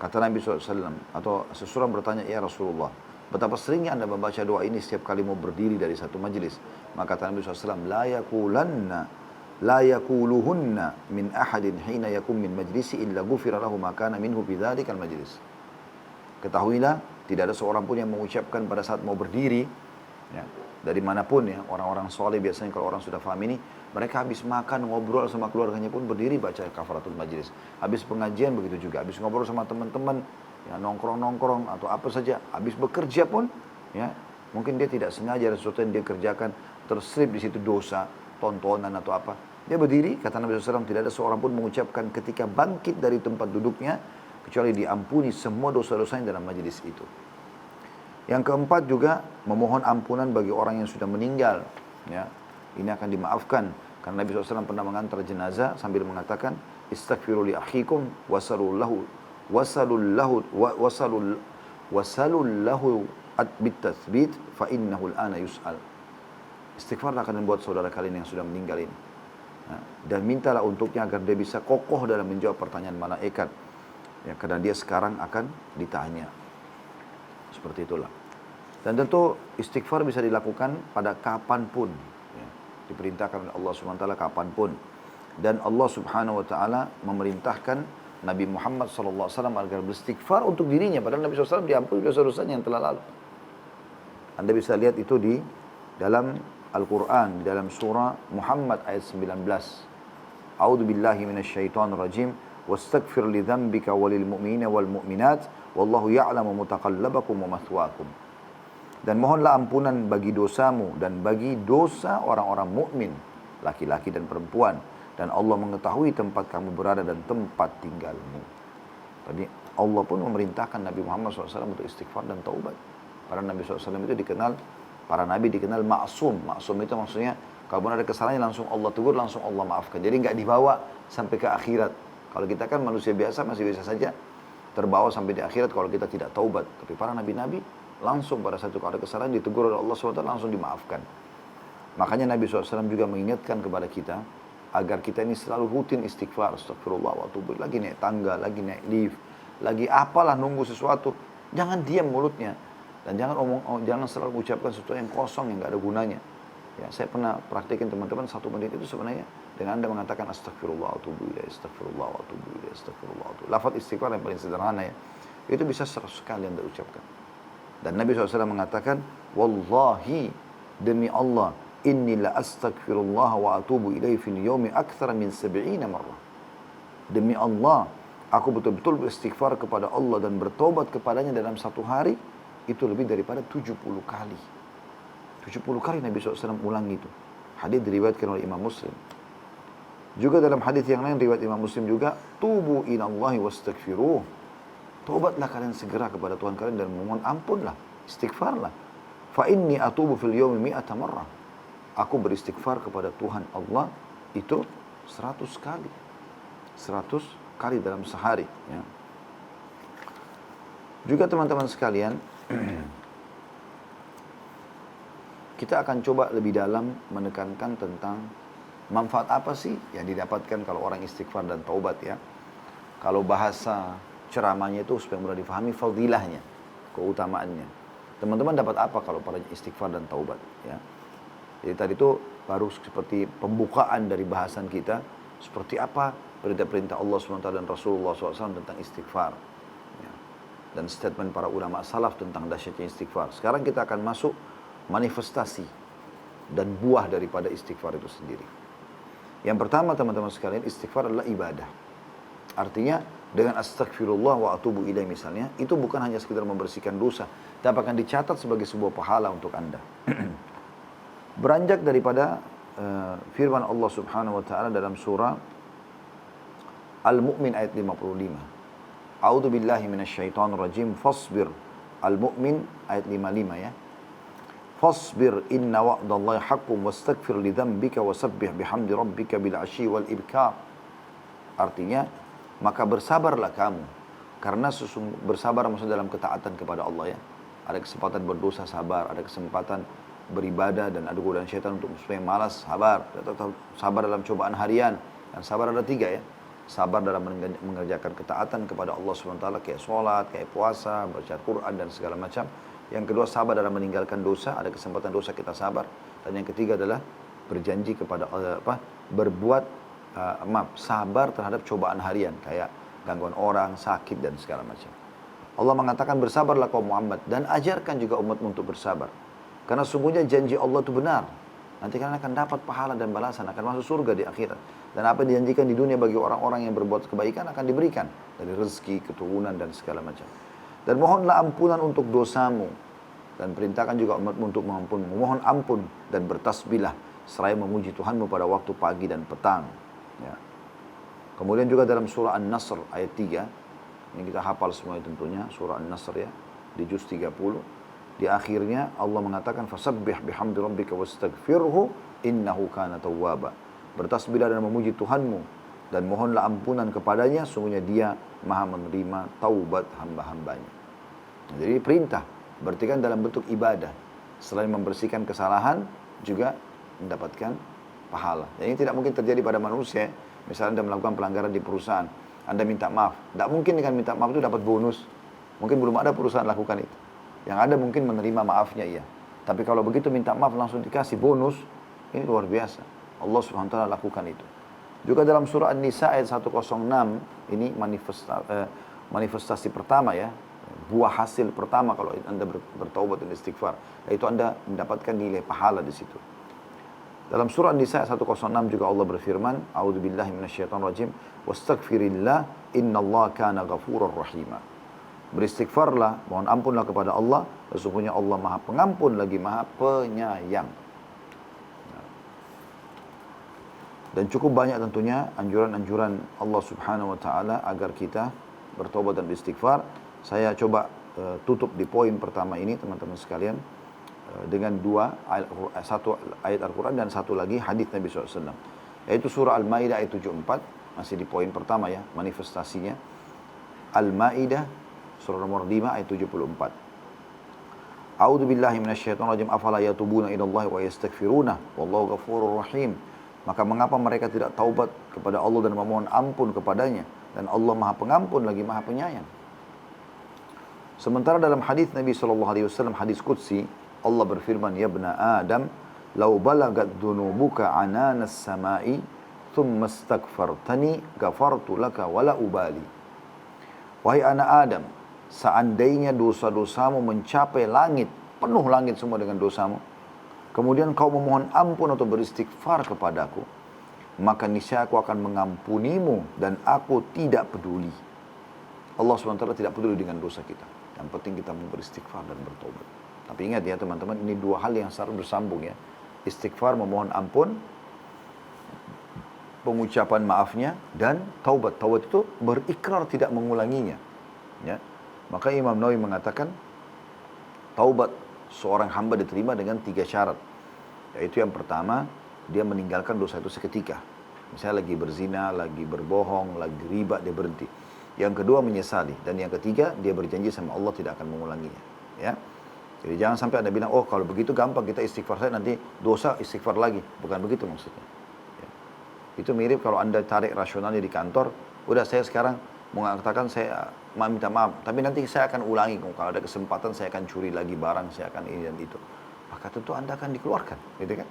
Speaker 1: Kata Nabi SAW, atau seseorang bertanya, ya Rasulullah, betapa seringnya Anda membaca doa ini setiap kali mau berdiri dari satu majlis. Maka kata Nabi SAW, la yakuluhunna min ahadin hina yakum min majlisi illa gufira lahu makana minhu bidhalikal majlis. Ketahuilah, tidak ada seorang pun yang mengucapkan pada saat mau berdiri, ya, dari manapun ya, orang-orang soleh biasanya kalau orang sudah paham ini, mereka habis makan, ngobrol sama keluarganya pun berdiri baca kafaratul majlis. Habis pengajian begitu juga, habis ngobrol sama teman-teman, ya nongkrong-nongkrong atau apa saja, habis bekerja pun, ya mungkin dia tidak sengaja ada sesuatu yang dia kerjakan, terselip di situ dosa, tontonan atau apa. Dia berdiri, kata Nabi SAW, tidak ada seorang pun mengucapkan ketika bangkit dari tempat duduknya, kecuali diampuni semua dosa-dosanya dalam majlis itu. Yang keempat juga memohon ampunan bagi orang yang sudah meninggal. Ya, ini akan dimaafkan karena Nabi SAW pernah mengantar jenazah sambil mengatakan istaghfiru li akhikum wasalullahu bit tathbit fa innahu al-ana yus'al. Istighfarlah akan membuat saudara kalian yang sudah meninggal ini. Nah, dan mintalah untuknya agar dia bisa kokoh dalam menjawab pertanyaan malaikat. Ya, karena dia sekarang akan ditanya. Seperti itulah. Dan tentu istighfar bisa dilakukan pada kapanpun. Ya, diperintahkan oleh Allah SWT kapanpun. Dan Allah Subhanahu Wa Taala memerintahkan Nabi Muhammad SAW agar beristighfar untuk dirinya. Padahal Nabi SAW diampuni dosa-dosanya yang telah lalu. Anda bisa lihat itu di dalam Al-Quran, di dalam surah Muhammad ayat 19. A'udzu billahi minasyaitonir rajim. Wastaghfir li dzambika walil mu'minina wal mu'minat wallahu ya'lamu mutaqallabakum wa mathwaakum. Dan mohonlah ampunan bagi dosamu dan bagi dosa orang-orang mukmin, laki-laki dan perempuan, dan Allah mengetahui tempat kamu berada dan tempat tinggalmu. Tadi Allah pun memerintahkan Nabi Muhammad SAW untuk istighfar dan taubat. Para Nabi SAW itu dikenal, para Nabi dikenal ma'sum. Ma'sum itu maksudnya Kalaupun ada kesalahan langsung Allah tegur, langsung Allah maafkan. Jadi nggak dibawa sampai ke akhirat. Kalau kita kan manusia biasa masih bisa saja terbawa sampai di akhirat kalau kita tidak taubat. Tapi para nabi-nabi langsung pada satu kali ada kesalahan ditegur oleh Allah SWT langsung dimaafkan. Makanya Nabi SAW juga mengingatkan kepada kita agar kita ini selalu rutin istighfar, astagfirullah wa atubu, lagi naik tangga, lagi naik lift, lagi apalah nunggu sesuatu, jangan diam mulutnya dan jangan selalu mengucapkan sesuatu yang kosong yang nggak ada gunanya. Ya, saya pernah praktikin teman-teman 1 menit itu sebenarnya dengan Anda mengatakan astagfirullah wa atubu ilaih, astagfirullah wa atubu ilaih, astagfirullah wa atubu. Lafaz istighfar yang paling sederhana ya. Itu bisa 100 kali Anda ucapkan. Dan Nabi SAW mengatakan, wallahi demi Allah, inni la astaghfirullah wa atubu ilaihi fil yaumi aktsara min 70 marrah. Demi Allah, aku betul-betul beristighfar kepada Allah dan bertobat kepadanya dalam satu hari itu lebih daripada 70 kali. 70 kali Nabi SAW ulang itu. Hadis diriwayatkan oleh Imam Muslim. Juga dalam hadis yang lain riwayat Imam Muslim juga, tubu ilallahi wastaghfiruh. Tobatlah kalian segera kepada Tuhan kalian dan memohon ampunlah, istighfarlah. Fa inni atubu fil yaumi 100 marrah. Aku beristighfar kepada Tuhan Allah itu 100 kali. 100 kali dalam sehari. Ya. Juga teman-teman sekalian, kita akan coba lebih dalam menekankan tentang manfaat apa sih yang didapatkan kalau orang istighfar dan taubat ya. Kalau bahasa ceramahnya itu supaya mudah difahami fadilahnya, keutamaannya. Teman-teman dapat apa kalau pada istighfar dan taubat ya. Jadi tadi itu baru seperti pembukaan dari bahasan kita, seperti apa perintah-perintah Allah SWT dan Rasulullah SAW tentang istighfar. Ya. Dan statement para ulama salaf tentang dahsyatnya istighfar. Sekarang kita akan masuk manifestasi dan buah daripada istighfar itu sendiri. Yang pertama teman-teman sekalian, istighfar adalah ibadah. Artinya dengan astagfirullah wa atubu ilaih misalnya, itu bukan hanya sekedar membersihkan dosa, tapi akan dicatat sebagai sebuah pahala untuk Anda. Beranjak daripada firman Allah Subhanahu wa taala dalam surah Al-Mu'min ayat 55. A'udzu billahi minasyaitonir rajim. Fasbir. Al-Mu'min ayat 55 ya. Fasbir inna wa'dallahi haqqun wastaghfir li dzambika wasabbih bihamdi rabbika bil 'ashyi wal ibkar. Artinya, maka bersabarlah kamu karena bersabar maksudnya dalam ketaatan kepada Allah ya. Ada kesempatan berdosa sabar, ada kesempatan beribadah dan ada godaan syaitan untuk supaya malas sabar, sabar dalam cobaan harian dan sabar ada 3 ya. Sabar dalam mengerjakan ketaatan kepada Allah SWT kayak sholat, kayak puasa, baca Quran dan segala macam. Yang kedua sabar dalam meninggalkan dosa, ada kesempatan dosa kita sabar. Dan yang ketiga adalah berjanji kepada sabar terhadap cobaan harian kayak gangguan orang, sakit dan segala macam. Allah mengatakan bersabarlah kaum Muhammad dan ajarkan juga umatmu untuk bersabar. Karena sungguhnya janji Allah itu benar. Nanti kalian akan dapat pahala dan balasan, akan masuk surga di akhirat. Dan apa yang dijanjikan di dunia bagi orang-orang yang berbuat kebaikan akan diberikan. Dari rezeki, keturunan dan segala macam. Dan mohonlah ampunan untuk dosamu. Dan perintahkan juga umatmu untuk memohon ampun dan bertasbihlah seraya memuji Tuhanmu pada waktu pagi dan petang. Ya. Kemudian juga dalam surah An-Nasr ayat 3. Ini kita hafal semua tentunya. Surah An-Nasr ya. Di juz 30. Di akhirnya Allah mengatakan fasabbih bihamdi rabbika wastaghfirhu innahu kana tawwaba. Bertasbihlah dan memuji Tuhanmu dan mohonlah ampunan kepadanya, sungguhnya Dia Maha menerima taubat hamba-hambanya. Nah, jadi perintah berarti kan dalam bentuk ibadah. Selain membersihkan kesalahan juga mendapatkan pahala. Dan ini tidak mungkin terjadi pada manusia. Misalnya Anda melakukan pelanggaran di perusahaan, Anda minta maaf. Tidak mungkin dengan minta maaf itu dapat bonus. Mungkin belum ada perusahaan lakukan itu. Yang ada mungkin menerima maafnya iya. Tapi kalau begitu minta maaf langsung dikasih bonus, ini luar biasa. Allah SWT lakukan itu. Juga dalam surah An-Nisa ayat 106, ini manifestasi pertama ya. Buah hasil pertama kalau Anda bertaubat dan istighfar. Yaitu Anda mendapatkan nilai pahala di situ. Dalam surah An-Nisa ayat 106 juga Allah berfirman, A'udzubillahi minasyaitonirrajim, wastaghfirillah innallaha kana ghafurar rahima. Beristighfarlah, mohon ampunlah kepada Allah, sesungguhnya Allah Maha Pengampun lagi Maha Penyayang. Dan cukup banyak tentunya anjuran-anjuran Allah Subhanahu wa taala agar kita bertobat dan beristighfar. Saya coba tutup di poin pertama ini teman-teman sekalian. dengan satu ayat Al-Quran dan satu lagi hadis Nabi SAW. Yaitu surah Al-Maidah ayat 74, masih di poin pertama ya, manifestasinya. Al-Maidah surah nomor 5 ayat 74. A'udzu billahi minasyaitonir rajim, afala yatubuna ilallahi wa yastaghfiruna wallahu ghafurur rahim. Maka mengapa mereka tidak taubat kepada Allah dan memohon ampun kepadanya, dan Allah Maha Pengampun lagi Maha Penyayang. Sementara dalam hadis Nabi SAW, hadis qudsi, Allah berfirman, ya ibna Adam, lau balagat dhunubuka ananas samai, thumma astaghfartani, ghafartu laka wala ubali. Wahai anak Adam, seandainya dosa-dosamu mencapai langit, penuh langit semua dengan dosamu, kemudian kau memohon ampun atau beristighfar kepadaku, maka niscaya aku akan mengampunimu dan aku tidak peduli. Allah SWT tidak peduli dengan dosa kita. Yang penting kita mau beristighfar dan bertobat. Tapi ingat ya teman-teman, ini dua hal yang selalu bersambung ya. Istighfar, memohon ampun, pengucapan maafnya, dan taubat. Taubat itu berikrar tidak mengulanginya. Ya. Maka Imam Nawawi mengatakan, taubat seorang hamba diterima dengan 3 syarat. Yaitu yang pertama, dia meninggalkan dosa itu seketika. Misalnya lagi berzina, lagi berbohong, lagi riba, dia berhenti. Yang kedua, menyesali. Dan yang ketiga, dia berjanji sama Allah tidak akan mengulanginya. Ya. Jadi jangan sampai Anda bilang, oh kalau begitu gampang kita istighfar saja, nanti dosa istighfar lagi. Bukan begitu maksudnya. Ya. Itu mirip kalau Anda tarik rasionalnya di kantor, udah saya sekarang mengatakan saya minta maaf, tapi nanti saya akan ulangi. Kalau ada kesempatan saya akan curi lagi barang, saya akan ini dan itu. Maka tentu Anda akan dikeluarkan, gitu kan?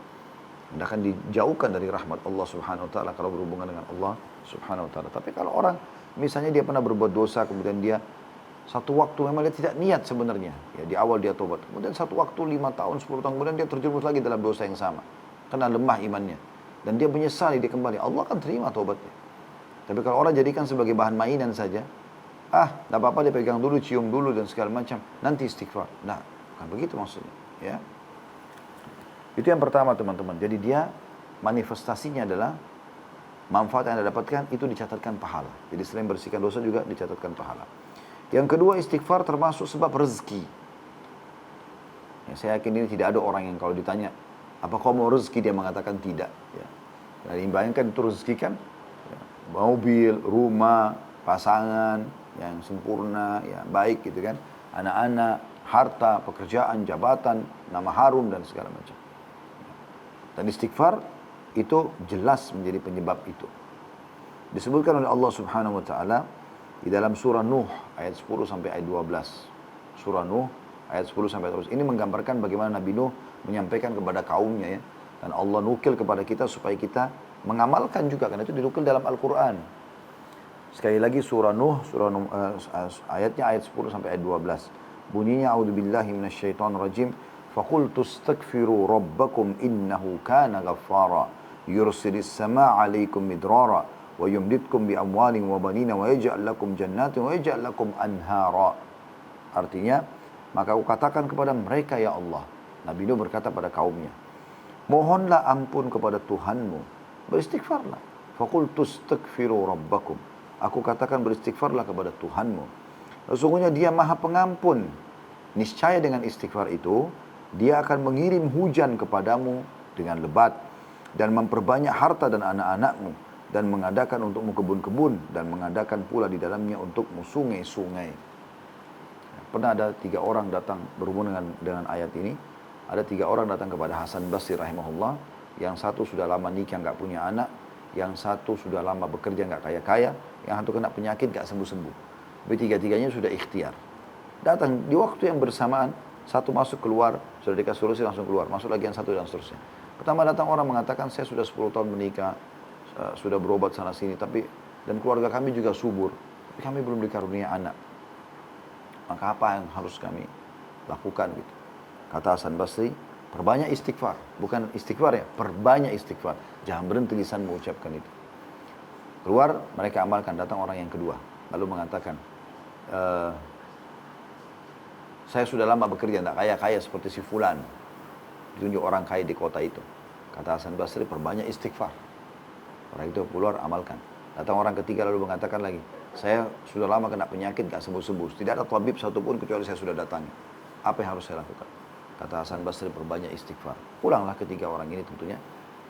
Speaker 1: Anda akan dijauhkan dari rahmat Allah Subhanahu wa taala kalau berhubungan dengan Allah Subhanahu wa taala. Tapi kalau orang misalnya dia pernah berbuat dosa, kemudian dia satu waktu memang dia tidak niat sebenarnya, ya di awal dia tobat. Kemudian satu waktu 5 tahun, 10 tahun kemudian dia terjerumus lagi dalam dosa yang sama. Karena lemah imannya. Dan dia menyesali, dia kembali. Allah akan terima tobatnya. Tapi kalau orang jadikan sebagai bahan mainan saja, tidak apa-apa dia pegang dulu, cium dulu dan segala macam, nanti istighfar. Nah, bukan begitu maksudnya, ya. Itu yang pertama teman-teman. Jadi dia manifestasinya adalah manfaat yang Anda dapatkan itu dicatatkan pahala. Jadi selain bersihkan dosa juga dicatatkan pahala. Yang kedua, istighfar termasuk sebab rezeki. Ya, saya yakin ini tidak ada orang yang kalau ditanya, apa kau mau rezeki, dia mengatakan tidak. Ya. Jadi bayangkan itu rezeki kan, ya, mobil, rumah, pasangan yang sempurna, ya baik gitu kan, anak-anak, harta, pekerjaan, jabatan, nama harum dan segala macam. Dan istighfar itu jelas menjadi penyebab itu. Disebutkan oleh Allah Subhanahu wa taala di dalam surah Nuh ayat 10 sampai ayat 12. Surah Nuh ayat 10 sampai 12. Ini menggambarkan bagaimana Nabi Nuh menyampaikan kepada kaumnya ya. Dan Allah nukil kepada kita supaya kita mengamalkan juga, karena itu dinukil dalam Al-Qur'an. Sekali lagi surah Nuh ayatnya ayat 10 sampai ayat 12. Bunyinya a'udzubillahi minasyaitonirrajim. فَقُلْتُ اسْتَغْفِرُوا رَبَّكُمْ إِنَّهُ كَانَ غَفَّارًا يُرْسِلِ السَّمَاءَ عَلَيْكُمْ مِدْرَارًا وَيُمْدِدْكُمْ بِأَمْوَالٍ وَبَنِينَ وَيَجْعَلْ لَكُمْ جَنَّاتٍ وَيَجْعَلْ لَكُمْ أَنْهَارًا. Artinya, maka aku katakan kepada mereka, ya Allah. Nabi Nuh berkata pada kaumnya, mohonlah ampun kepada Tuhanmu, beristighfarlah. فَقُلْتُ اسْتَغْفِرُوا رَبَّكُمْ. Aku katakan beristighfarlah kepada Tuhanmu. Sesungguhnya Dia Maha Pengampun. Niscaya dengan istighfar itu, Dia akan mengirim hujan kepadamu dengan lebat dan memperbanyak harta dan anak-anakmu dan mengadakan untukmu kebun-kebun dan mengadakan pula di dalamnya untukmu sungai-sungai. Pernah ada 3 orang datang berhubungan dengan ayat ini. Ada 3 orang datang kepada Hasan Basri rahimahullah. Yang satu sudah lama nikah nggak punya anak, yang satu sudah lama bekerja nggak kaya-kaya, yang satu kena penyakit nggak sembuh-sembuh. Tapi 3-tiganya sudah ikhtiar. Datang di waktu yang bersamaan, satu masuk keluar, sudah dikasih solusi langsung keluar, masuk lagi yang satu dan seterusnya. Pertama datang orang mengatakan, saya sudah 10 tahun menikah, sudah berobat sana sini, dan keluarga kami juga subur, tapi kami belum dikarunia anak. Maka apa yang harus kami lakukan gitu? Kata Hasan Basri, perbanyak istighfar. Bukan istighfar ya, perbanyak istighfar. Jangan berhenti lisan mengucapkan itu. Keluar, mereka amalkan, datang orang yang kedua. Lalu mengatakan, saya sudah lama bekerja, tidak kaya-kaya seperti si fulan. Ditunjuk orang kaya di kota itu. Kata Hasan Basri, perbanyak istighfar. Orang itu keluar, amalkan. Datang orang ketiga lalu mengatakan lagi, saya sudah lama kena penyakit, gak sembuh-sembuh. Tidak ada tabib satupun kecuali saya sudah datangi. Apa yang harus saya lakukan? Kata Hasan Basri, perbanyak istighfar. Pulanglah ketiga orang ini tentunya.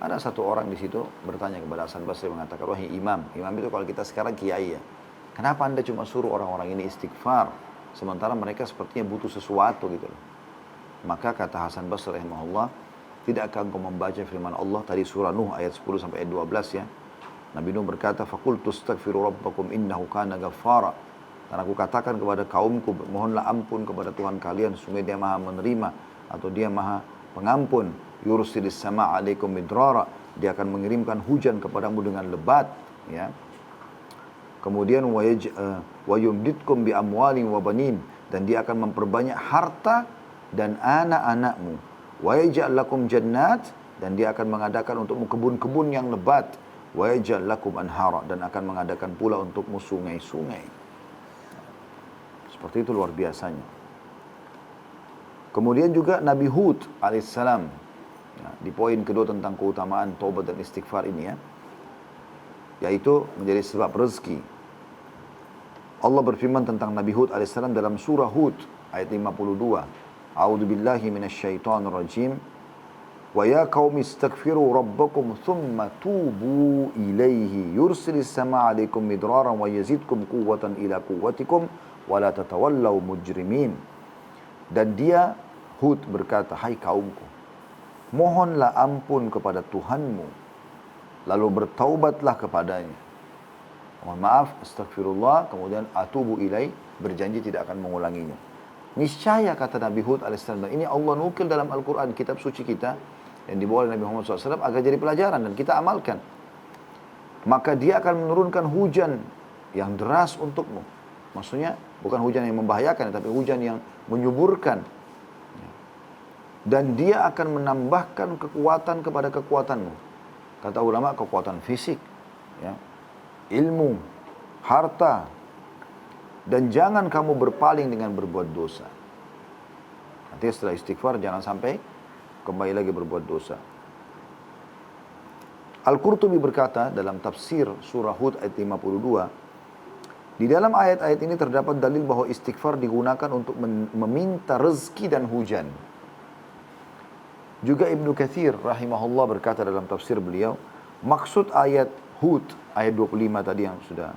Speaker 1: Ada satu orang di situ bertanya kepada Hasan Basri, mengatakan, wahai imam. Imam itu kalau kita sekarang kiai ya. Kenapa anda cuma suruh orang-orang ini istighfar? Sementara mereka sepertinya butuh sesuatu gitu loh. Maka kata Hasan Basri rahimahullah, tidakkah engkau membaca firman Allah tadi surah Nuh ayat 10 sampai ayat 12 ya. Nabi Nuh berkata, faqultu astaghfiru rabbakum innahu kana ghaffara. Dan aku katakan kepada kaumku, mohonlah ampun kepada Tuhan kalian, sungguh dia maha menerima atau dia maha pengampun. Yursilis sama alaikum midrara, dia akan mengirimkan hujan kepadamu dengan lebat ya. Kemudian wa yumditkum bi amwalin wa banin, dan dia akan memperbanyak harta dan anak-anakmu. Wa yaj'al lakum jannat, dan dia akan mengadakan untukmu kebun-kebun yang lebat. Wa yaj'al lakum anhara, dan akan mengadakan pula untukmu sungai-sungai. Seperti itu luar biasanya. Kemudian juga Nabi Hud alaihissalam, ya, di poin kedua tentang keutamaan taubat dan istighfar ini ya, yaitu menjadi sebab rezeki. Allah berfirman tentang Nabi Hud alaihissalam dalam surah Hud ayat 52. A'udzu billahi minasyaitonir rajim. Wa ya qaumi istaghfiru rabbakum thumma tubu ilaihi yursilis samaa'a 'alaikum midraran wa yazidkum quwwatan ila quwwatikum wa la tatawallaw mujrimin. Dan dia Hud berkata, hai kaumku, mohonlah ampun kepada Tuhanmu, lalu bertaubatlah kepadanya. Mohon maaf, astagfirullah, kemudian atubu ilai, berjanji tidak akan mengulanginya. Niscaya kata Nabi Hud alaihissalam, ini Allah nukil dalam Al-Quran, kitab suci kita, yang dibawa oleh Nabi Muhammad SAW agar jadi pelajaran dan kita amalkan. Maka dia akan menurunkan hujan yang deras untukmu. Maksudnya bukan hujan yang membahayakan, tapi hujan yang menyuburkan. Dan dia akan menambahkan kekuatan kepada kekuatanmu. Kata ulama, kekuatan fisik, ya, ilmu, harta, dan jangan kamu berpaling dengan berbuat dosa. Nanti setelah istighfar jangan sampai kembali lagi berbuat dosa. Al-Qurtubi berkata dalam tafsir surah Hud ayat 52, di dalam ayat-ayat ini terdapat dalil bahwa istighfar digunakan untuk meminta rezeki dan hujan. Juga Ibnu Katsir rahimahullah berkata dalam tafsir beliau, maksud ayat Hud ayat 25 tadi yang sudah,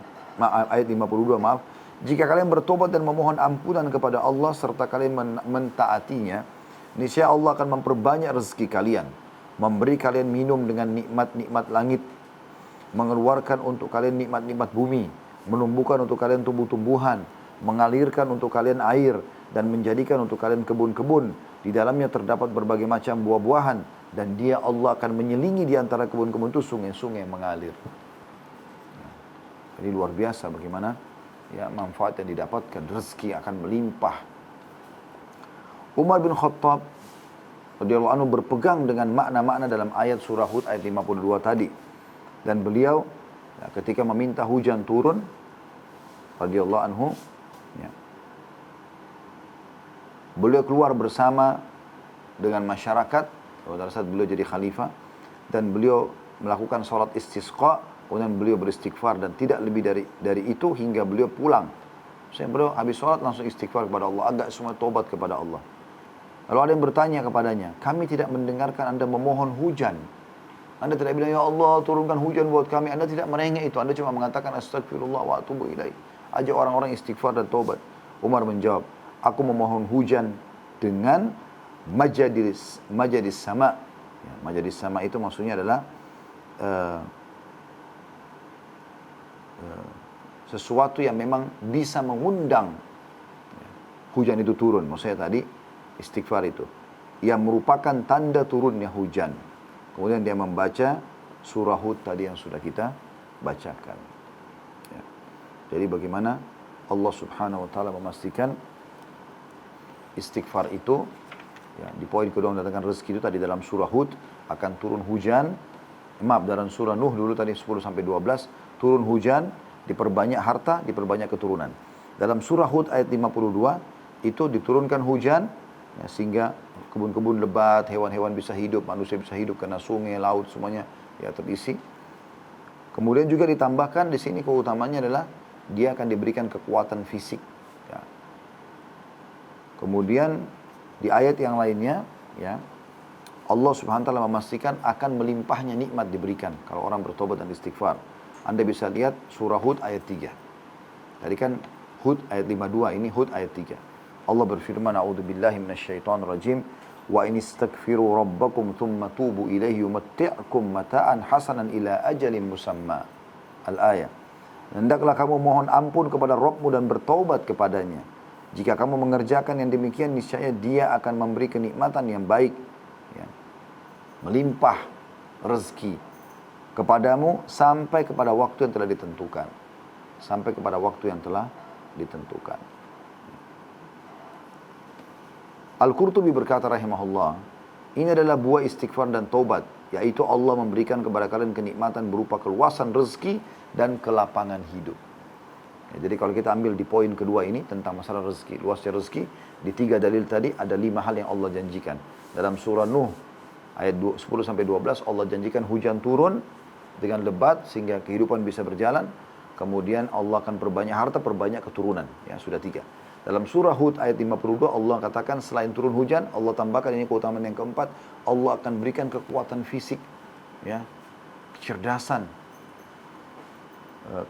Speaker 1: ayat 52 maaf, jika kalian bertobat dan memohon ampunan kepada Allah serta kalian mentaatinya, niscaya Allah akan memperbanyak rezeki kalian, memberi kalian minum dengan nikmat-nikmat langit, mengeluarkan untuk kalian nikmat-nikmat bumi, menumbuhkan untuk kalian tumbuh-tumbuhan, mengalirkan untuk kalian air, dan menjadikan untuk kalian kebun-kebun. Di dalamnya terdapat berbagai macam buah-buahan, dan dia Allah akan menyelingi di antara kebun-kebun itu sungai-sungai yang mengalir. Jadi luar biasa bagaimana ya manfaat yang didapatkan, rezeki akan melimpah. Umar bin Khattab radhiyallahu anhu berpegang dengan makna-makna dalam ayat surah Hud ayat 52 tadi. Dan beliau ya, ketika meminta hujan turun radhiyallahu anhu ya, beliau keluar bersama dengan masyarakat pada saat beliau jadi khalifah, dan beliau melakukan sholat istisqa, kemudian beliau beristighfar, dan tidak lebih dari itu hingga beliau pulang. Saya beliau habis sholat langsung istighfar kepada Allah, agak semua tobat kepada Allah. Lalu ada yang bertanya kepadanya, kami tidak mendengarkan Anda memohon hujan. Anda tidak bilang, ya Allah turunkan hujan buat kami. Anda tidak merengek itu, Anda cuma mengatakan astagfirullah wa atubu ilaih. Ajak orang-orang istighfar dan tobat. Umar menjawab, aku memohon hujan dengan majadis sama. Ya, majadis sama itu maksudnya adalah sesuatu yang memang bisa mengundang hujan itu turun. Maksudnya tadi istighfar itu yang merupakan tanda turunnya hujan. Kemudian dia membaca surah Hud tadi yang sudah kita bacakan. Ya. Jadi bagaimana Allah Subhanahu wa taala memastikan istighfar itu ya, di poin kedua mendatangkan rezeki itu tadi dalam surah Hud akan turun hujan. Maaf, dalam surah Nuh dulu tadi 10 sampai 12 turun hujan, diperbanyak harta, diperbanyak keturunan. Dalam surah Hud ayat 52 itu diturunkan hujan ya, sehingga kebun-kebun lebat, hewan-hewan bisa hidup, manusia bisa hidup karena sungai, laut semuanya ya terisi. Kemudian juga ditambahkan di sini keutamanya adalah dia akan diberikan kekuatan fisik. Ya. Kemudian Di ayat yang lainnya, ya, Allah Subhanahu wa taala memastikan akan melimpahnya nikmat diberikan kalau orang bertobat dan istighfar. Anda bisa lihat surah Hud ayat 3. Tadi kan Hud ayat 52, ini Hud ayat 3. Allah berfirman, "A'udzubillahi minasyaitonir rajim. Wa in istaghfiru rabbakum tsumma tubu ilaihi yumatti'kum mata'an hasanan ila ajalin musamma." Al-ayat. Hendaklah kamu mohon ampun kepada Rabbmu dan bertaubat kepadanya. Jika kamu mengerjakan yang demikian, niscaya Dia akan memberi kenikmatan yang baik, ya, melimpah rezeki kepadamu sampai kepada waktu yang telah ditentukan. Sampai kepada waktu yang telah ditentukan. Al-Qurtubi berkata rahimahullah, ini adalah buah istighfar dan taubat, yaitu Allah memberikan kepada kalian kenikmatan berupa keluasan rezeki dan kelapangan hidup. Ya, jadi kalau kita ambil di poin kedua ini tentang masalah rezeki, luasnya rezeki, di 3 dalil tadi ada 5 hal yang Allah janjikan. Dalam surah Nuh ayat 10-12 Allah janjikan hujan turun dengan lebat sehingga kehidupan bisa berjalan. Kemudian Allah akan perbanyak harta, perbanyak keturunan. Ya, sudah 3. Dalam surah Hud ayat 52 Allah katakan selain turun hujan, Allah tambahkan ini keutamaan yang keempat, Allah akan berikan kekuatan fisik, ya, kecerdasan.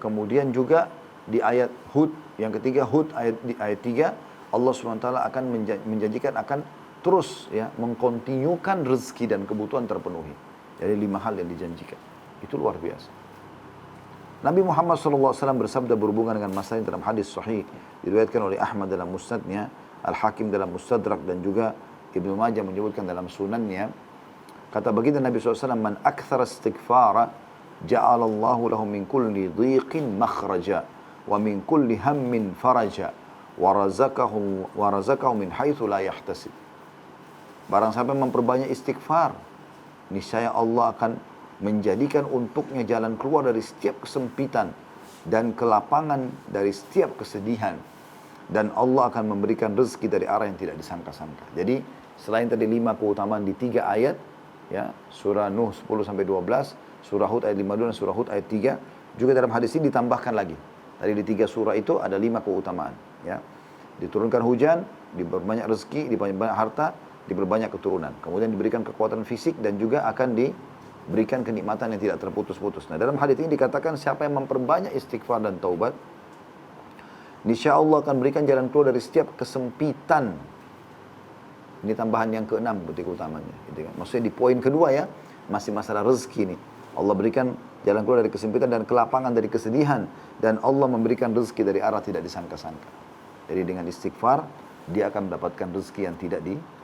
Speaker 1: Kemudian juga di ayat Hud yang ketiga, Hud ayat 3, Allah SWT akan menjanjikan akan terus, ya, mengkontinyukan rezeki dan kebutuhan terpenuhi. Jadi 5 hal yang dijanjikan. Itu luar biasa. Nabi Muhammad SAW bersabda berhubungan dengan masalah ini dalam hadis sahih diriwayatkan oleh Ahmad dalam musnadnya, Al-Hakim dalam Mustadrak, dan juga Ibnu Majah menyebutkan dalam sunannya. Kata baginda Nabi SAW, "Man akthara istighfara ja'alallahu lahu min kulli dhiqin makhraja wa min kulli hammin faraja wa razaqahu min haitsu la yahtasib." Barang siapa memperbanyak istighfar, niscaya Allah akan menjadikan untuknya jalan keluar dari setiap kesempitan dan kelapangan dari setiap kesedihan, dan Allah akan memberikan rezeki dari arah yang tidak disangka-sangka. Jadi selain tadi 5 keutamaan di 3 ayat, ya, surah Nuh 10-12, surah Hud ayat 52 dan surah Hud ayat 3, juga dalam hadis ini ditambahkan lagi. Tadi di 3 surah itu ada 5 keutamaan, ya. Diturunkan hujan, diperbanyak rezeki, diperbanyak harta, diperbanyak keturunan. Kemudian diberikan kekuatan fisik dan juga akan diberikan kenikmatan yang tidak terputus-putus. Nah, dalam hadis ini dikatakan siapa yang memperbanyak istighfar dan taubat, niscaya Allah akan berikan jalan keluar dari setiap kesempitan. Ini tambahan yang ke-6 berarti keutamanya. Gitu kan. Maksudnya di poin kedua, ya, masih masalah rezeki ini. Allah berikan jalan keluar dari kesempitan dan kelapangan dari kesedihan, dan Allah memberikan rezeki dari arah tidak disangka-sangka. Jadi dengan istighfar dia akan mendapatkan rezeki yang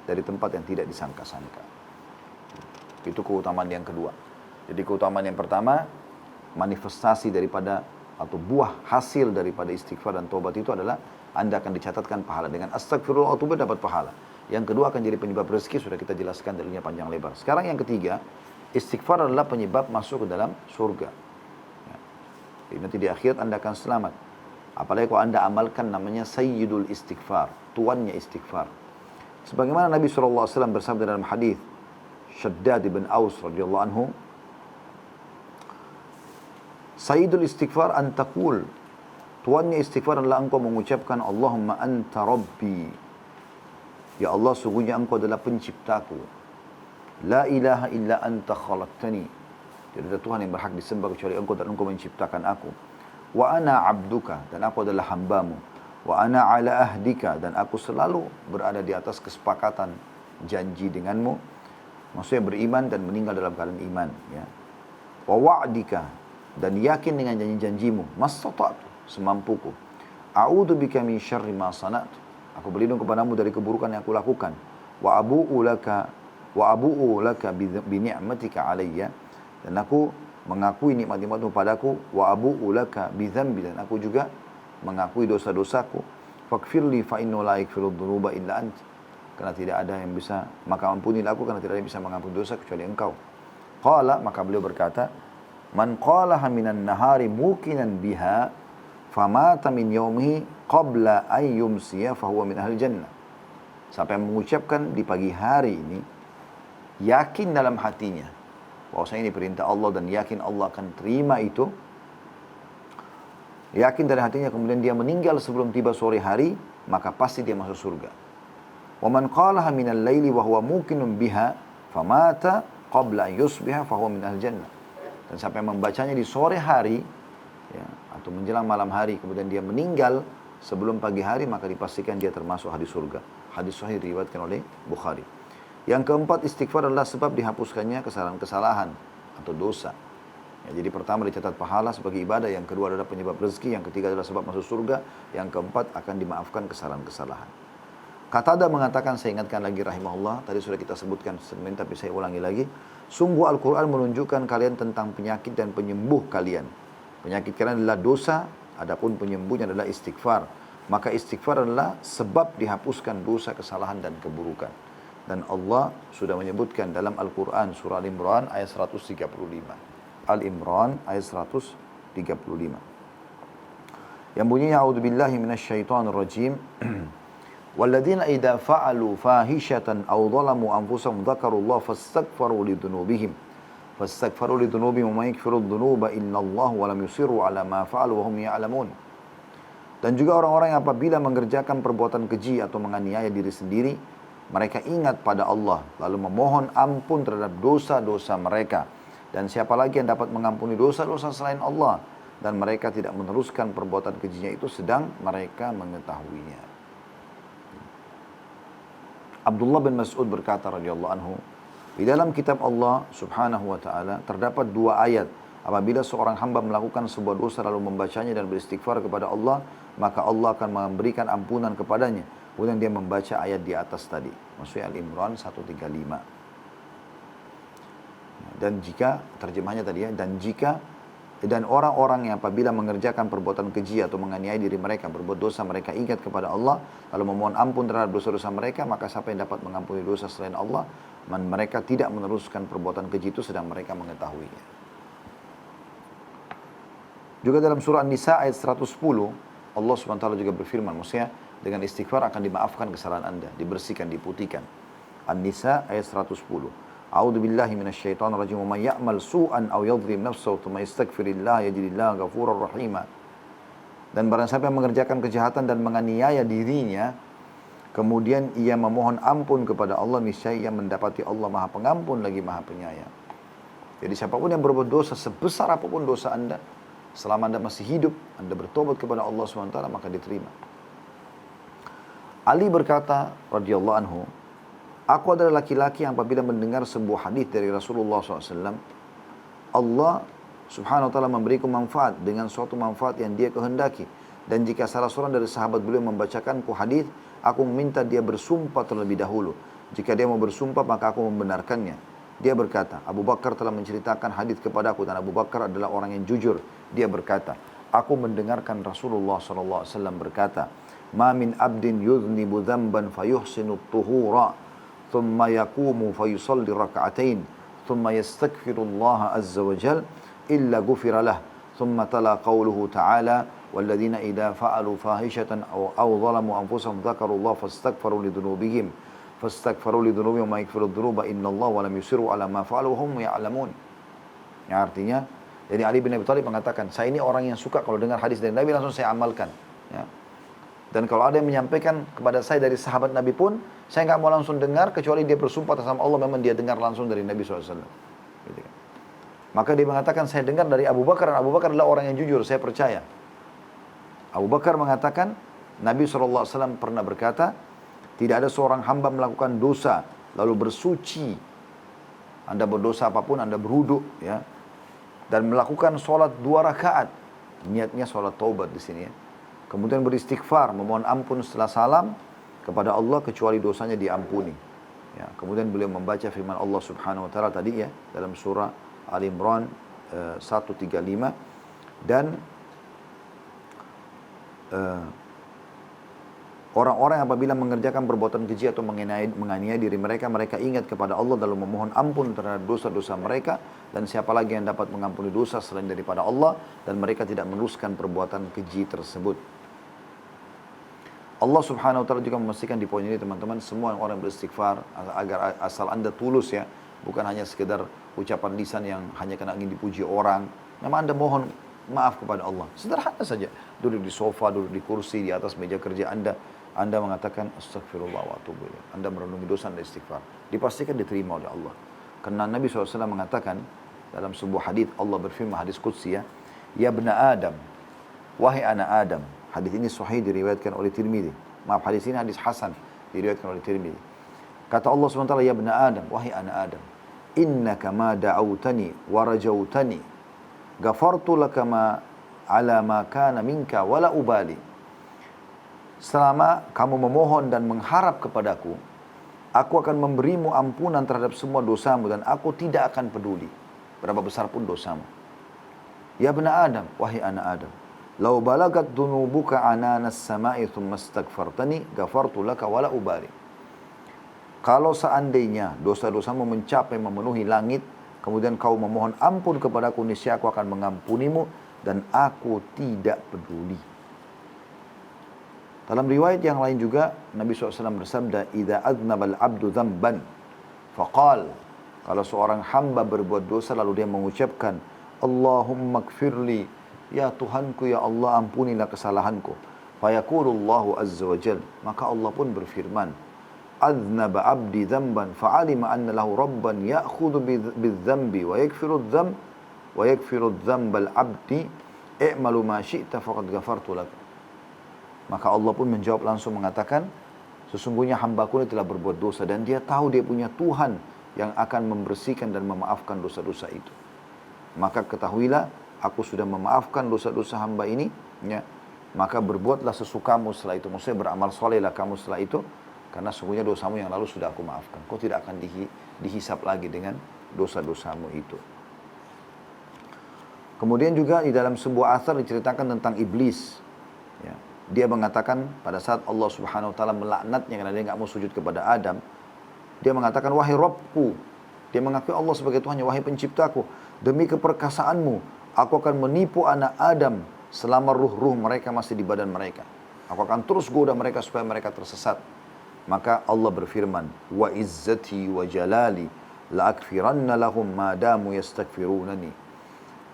Speaker 1: dari tempat yang tidak disangka-sangka. Itu keutamaan yang kedua. Jadi keutamaan yang pertama, manifestasi daripada atau buah hasil daripada istighfar dan taubat itu adalah Anda akan dicatatkan pahala. Dengan astagfirullah wa dapat pahala. Yang kedua akan jadi penyebab rezeki, sudah kita jelaskan dalilnya panjang lebar. Sekarang yang ketiga, istighfar adalah penyebab masuk ke dalam surga. Ya. Jadi nanti di akhirat Anda akan selamat. Apalagi kalau Anda amalkan namanya sayyidul istighfar, tuannya istighfar. Sebagaimana Nabi SAW bersabda dalam hadis Shaddad ibn Aus radhiyallahu anhu, sayyidul istighfar an taqul, tuannya istighfar adalah engkau mengucapkan Allahumma anta rabbi, ya Allah sungguhnya engkau adalah penciptaku, la ilaha illa anta khalaqtani, tidak ada Tuhan yang berhak disembah kecuali engkau dan engkau menciptakan aku, wa ana abduka, dan aku adalah hambamu, wa ana ala ahdika, dan aku selalu berada di atas kesepakatan janji denganmu. Maksudnya beriman dan meninggal dalam keadaan iman, ya. Wa wa'dika, dan yakin dengan janji-janjimu, mastata'tu, semampuku. A'udzu bika min syarri ma sana'tu, aku berlindung kepadamu dari keburukan yang aku lakukan. Wa abu'u laka bi ni'matika 'alayya, dan aku mengakui nikmat-nikmatmu padaku. Wa abu'u laka bi dzambi, dan aku juga mengakui dosa-dosaku. Faghfirli fa innahu la yaghfiru dzunuba illa anta, karena tidak ada yang bisa, maka ampunilah aku, karena tidak ada yang bisa mengampuni dosa kecuali engkau. Qala, maka beliau berkata, man qalaha minan nahari muqinan biha famata min yaumihi qabla an yumsiya fahuwa min ahli jannah. Siapa yang mengucapkan di pagi hari ini, yakin dalam hatinya bahwasanya ini perintah Allah dan yakin Allah akan terima itu, yakin dari hatinya, kemudian dia meninggal sebelum tiba sore hari, maka pasti dia masuk surga. Wa man qalaha minal laili wa huwa muqinun biha famata qabla an yusbiha fa huwa min ahli jannah. Dan siapa yang membacanya di sore hari ya, atau menjelang malam hari kemudian dia meninggal sebelum pagi hari, maka dipastikan dia termasuk ahli surga. Hadis sahih diriwayatkan oleh Bukhari. Yang keempat, istighfar adalah sebab dihapuskannya kesalahan-kesalahan atau dosa. Ya, jadi pertama dicatat pahala sebagai ibadah, yang kedua adalah penyebab rezeki, yang ketiga adalah sebab masuk surga, yang keempat akan dimaafkan kesalahan-kesalahan. Qatadah mengatakan, saya ingatkan lagi rahimahullah, tadi sudah kita sebutkan sebentar tapi saya ulangi lagi. Sungguh Al-Quran menunjukkan kalian tentang penyakit dan penyembuh kalian. Penyakit kalian adalah dosa, adapun penyembuhnya adalah istighfar. Maka istighfar adalah sebab dihapuskan dosa, kesalahan dan keburukan. Dan Allah sudah menyebutkan dalam Al-Quran surah Al-Imran ayat 135. Al-Imran ayat 135. Yang bunyinya, A'udzubillahi minasyaitonirrajim. Walladzina idza fa'alu fahishatan aw dhalamu anfusahum dzakarullaha fastaghfaru lidzunubihim. Fastaghfaru lidzunubihim wa may yaghfiru dzunuba illallah wa lam yusirru ala ma fa'alu wa hum ya'lamun. Dan juga orang-orang yang apabila mengerjakan perbuatan keji atau menganiaya diri sendiri, mereka ingat pada Allah, lalu memohon ampun terhadap dosa-dosa mereka. Dan siapa lagi yang dapat mengampuni dosa-dosa selain Allah? Dan mereka tidak meneruskan perbuatan kejinya itu sedang mereka mengetahuinya. Abdullah bin Mas'ud berkata radhiyallahu anhu, di dalam kitab Allah subhanahu wa ta'ala terdapat dua ayat. Apabila seorang hamba melakukan sebuah dosa lalu membacanya dan beristighfar kepada Allah, maka Allah akan memberikan ampunan kepadanya. Kemudian dia membaca ayat di atas tadi. Maksudnya Al-Imran 135. Dan jika, terjemahnya tadi ya, dan orang-orang yang apabila mengerjakan perbuatan keji atau menganiaya diri mereka, berbuat dosa, mereka ingat kepada Allah, lalu memohon ampun terhadap dosa-dosa mereka, maka siapa yang dapat mengampuni dosa selain Allah? Mereka tidak meneruskan perbuatan keji itu sedang mereka mengetahuinya. Juga dalam surah An-Nisa ayat 110, Allah SWT juga berfirman, maksudnya dengan istighfar akan dimaafkan kesalahan anda, dibersihkan, diputihkan. An-Nisa ayat 110. A'udzu billahi minasyaitonir rajim. Wa may ya'mal su'an aw yadhlim nafsahu tsumma yastaghfirillah yajidillaha ghafurar rahima. Dan barang siapa yang mengerjakan kejahatan dan menganiaya dirinya, kemudian ia memohon ampun kepada Allah, niscaya ia mendapati Allah Maha Pengampun lagi Maha Penyayang. Jadi siapapun yang berbuat dosa, sebesar apapun dosa anda, selama anda masih hidup, anda bertobat kepada Allah SWT, maka diterima. Ali berkata radhiyallahu anhu, aku adalah laki-laki yang apabila mendengar sebuah hadis dari Rasulullah SAW, Allah subhanahu wa ta'ala memberiku manfaat dengan suatu manfaat yang dia kehendaki. Dan jika salah seorang dari sahabat beliau membacakanku hadis, aku meminta dia bersumpah terlebih dahulu. Jika dia mau bersumpah, maka aku membenarkannya. Dia berkata, Abu Bakar telah menceritakan hadis kepadaku, dan Abu Bakar adalah orang yang jujur. Dia berkata, aku mendengarkan Rasulullah SAW berkata, ma min abdin yudhnibu dhanban fayuhsinu tuhura, thumma yakumu fayusalli raka'atain, thumma yastaghfirullaha azza wa jal, illa gufira lah. Thumma tala qawluhu ta'ala, walladzina idha fa'alu fahishatan aw zalamu anfusahum dzakarullaha fastaghfaru lidhunubihim wa ma yaghfiru dhunuba innallaha wa lam yusiru ala ma fa'alu wa hum ya'lamun. Yang artinya, jadi Ali bin Abi Thalib mengatakan, saya ini orang yang suka kalau dengar hadis dari Nabi langsung saya amalkan. Ya. Dan kalau ada yang menyampaikan kepada saya dari sahabat Nabi pun, saya nggak mau langsung dengar kecuali dia bersumpah atas nama Allah, memang dia dengar langsung dari Nabi SAW. Gitu kan. Maka dia mengatakan, saya dengar dari Abu Bakar, dan Abu Bakar adalah orang yang jujur, saya percaya. Abu Bakar mengatakan, Nabi SAW pernah berkata, tidak ada seorang hamba melakukan dosa, lalu bersuci. Anda berdosa apapun, Anda berwudu, ya, dan melakukan sholat 2 rakaat. Niatnya sholat taubat di sini ya. Kemudian beristighfar, memohon ampun setelah salam kepada Allah, kecuali dosanya diampuni. Ya, kemudian beliau membaca firman Allah Subhanahu wa taala tadi ya dalam surah Al-Imran 135, dan orang-orang yang apabila mengerjakan perbuatan keji atau menganiaya diri mereka, mereka ingat kepada Allah dalam memohon ampun terhadap dosa-dosa mereka, dan siapa lagi yang dapat mengampuni dosa selain daripada Allah, dan mereka tidak meneruskan perbuatan keji tersebut. Allah Subhanahu wa taala juga memastikan di poin ini teman-teman, semua orang beristighfar agar asal anda tulus ya, bukan hanya sekedar ucapan lisan yang hanya karena ingin dipuji orang. Memang anda mohon maaf kepada Allah, sederhana saja, duduk di sofa, duduk di kursi, di atas meja kerja anda, Anda mengatakan astagfirullah wa atubu ilaih. Anda merenungi dosa dan istighfar. Dipastikan diterima oleh Allah. Karena Nabi SAW mengatakan dalam sebuah hadis, Allah berfirman, hadis qudsi ya, ya bna Adam, wahai anak Adam. Hadis ini sahih diriwayatkan oleh Tirmidzi. Maaf, hadis ini hadis hasan diriwayatkan oleh Tirmidzi. Kata Allah SWT, ya bna Adam, wahai anak Adam, innaka ma da'autani wa rajautani ghafartu laka ma ala ma kana minka wala ubali. Selama kamu memohon dan mengharap kepadaku, aku akan memberimu ampunan terhadap semua dosamu dan aku tidak akan peduli berapa besar pun dosamu. Ya bna Adam, wahai anak Adam, lau balagat dunubuka ananas sama'i thumma astaghfartani ghafartu laka wala ubali. Kalau seandainya dosa-dosamu mencapai memenuhi langit, kemudian kau memohon ampun kepadaku, niscaya aku akan mengampunimu dan aku tidak peduli. Dalam riwayat yang lain juga Nabi SAW bersabda, "Idza adnabal abdu dzamban faqal." Kalau seorang hamba berbuat dosa lalu dia mengucapkan, "Allahumma gfirli," ya Tuhanku, ya Allah ampunilah kesalahanku. Fayaqulullahu azza wa jal, maka Allah pun berfirman, "Adnaba abdi dzamban fa'alima anna lahu rabban ya'khudhu bidzambi wa yakfiru dzamb wa yakfiru dzambal abdi i'malu ma syi'ta faqad ghafartu lak." Maka Allah pun menjawab langsung mengatakan, sesungguhnya hambaku ini telah berbuat dosa dan dia tahu dia punya Tuhan yang akan membersihkan dan memaafkan dosa-dosa itu. Maka ketahuilah, aku sudah memaafkan dosa-dosa hamba ini, ya. Maka berbuatlah sesukamu setelah itu. Maksudnya beramal solehlah kamu setelah itu, karena sungguhnya dosamu yang lalu sudah aku maafkan. Kau tidak akan dihisap lagi dengan dosa-dosamu itu. Kemudian juga di dalam sebuah athar diceritakan tentang iblis, ya. Dia mengatakan pada saat Allah Subhanahu wa taala melaknatnya karena dia enggak mau sujud kepada Adam, dia mengatakan, "Wahai Rabbku," dia mengakui Allah sebagai Tuhannya, "Wahai penciptaku, demi keperkasaanmu, aku akan menipu anak Adam selama ruh-ruh mereka masih di badan mereka. Aku akan terus goda mereka supaya mereka tersesat." Maka Allah berfirman, "Wa izzati wa jalali la akfiranna lahum ma damu yastaghfirunani."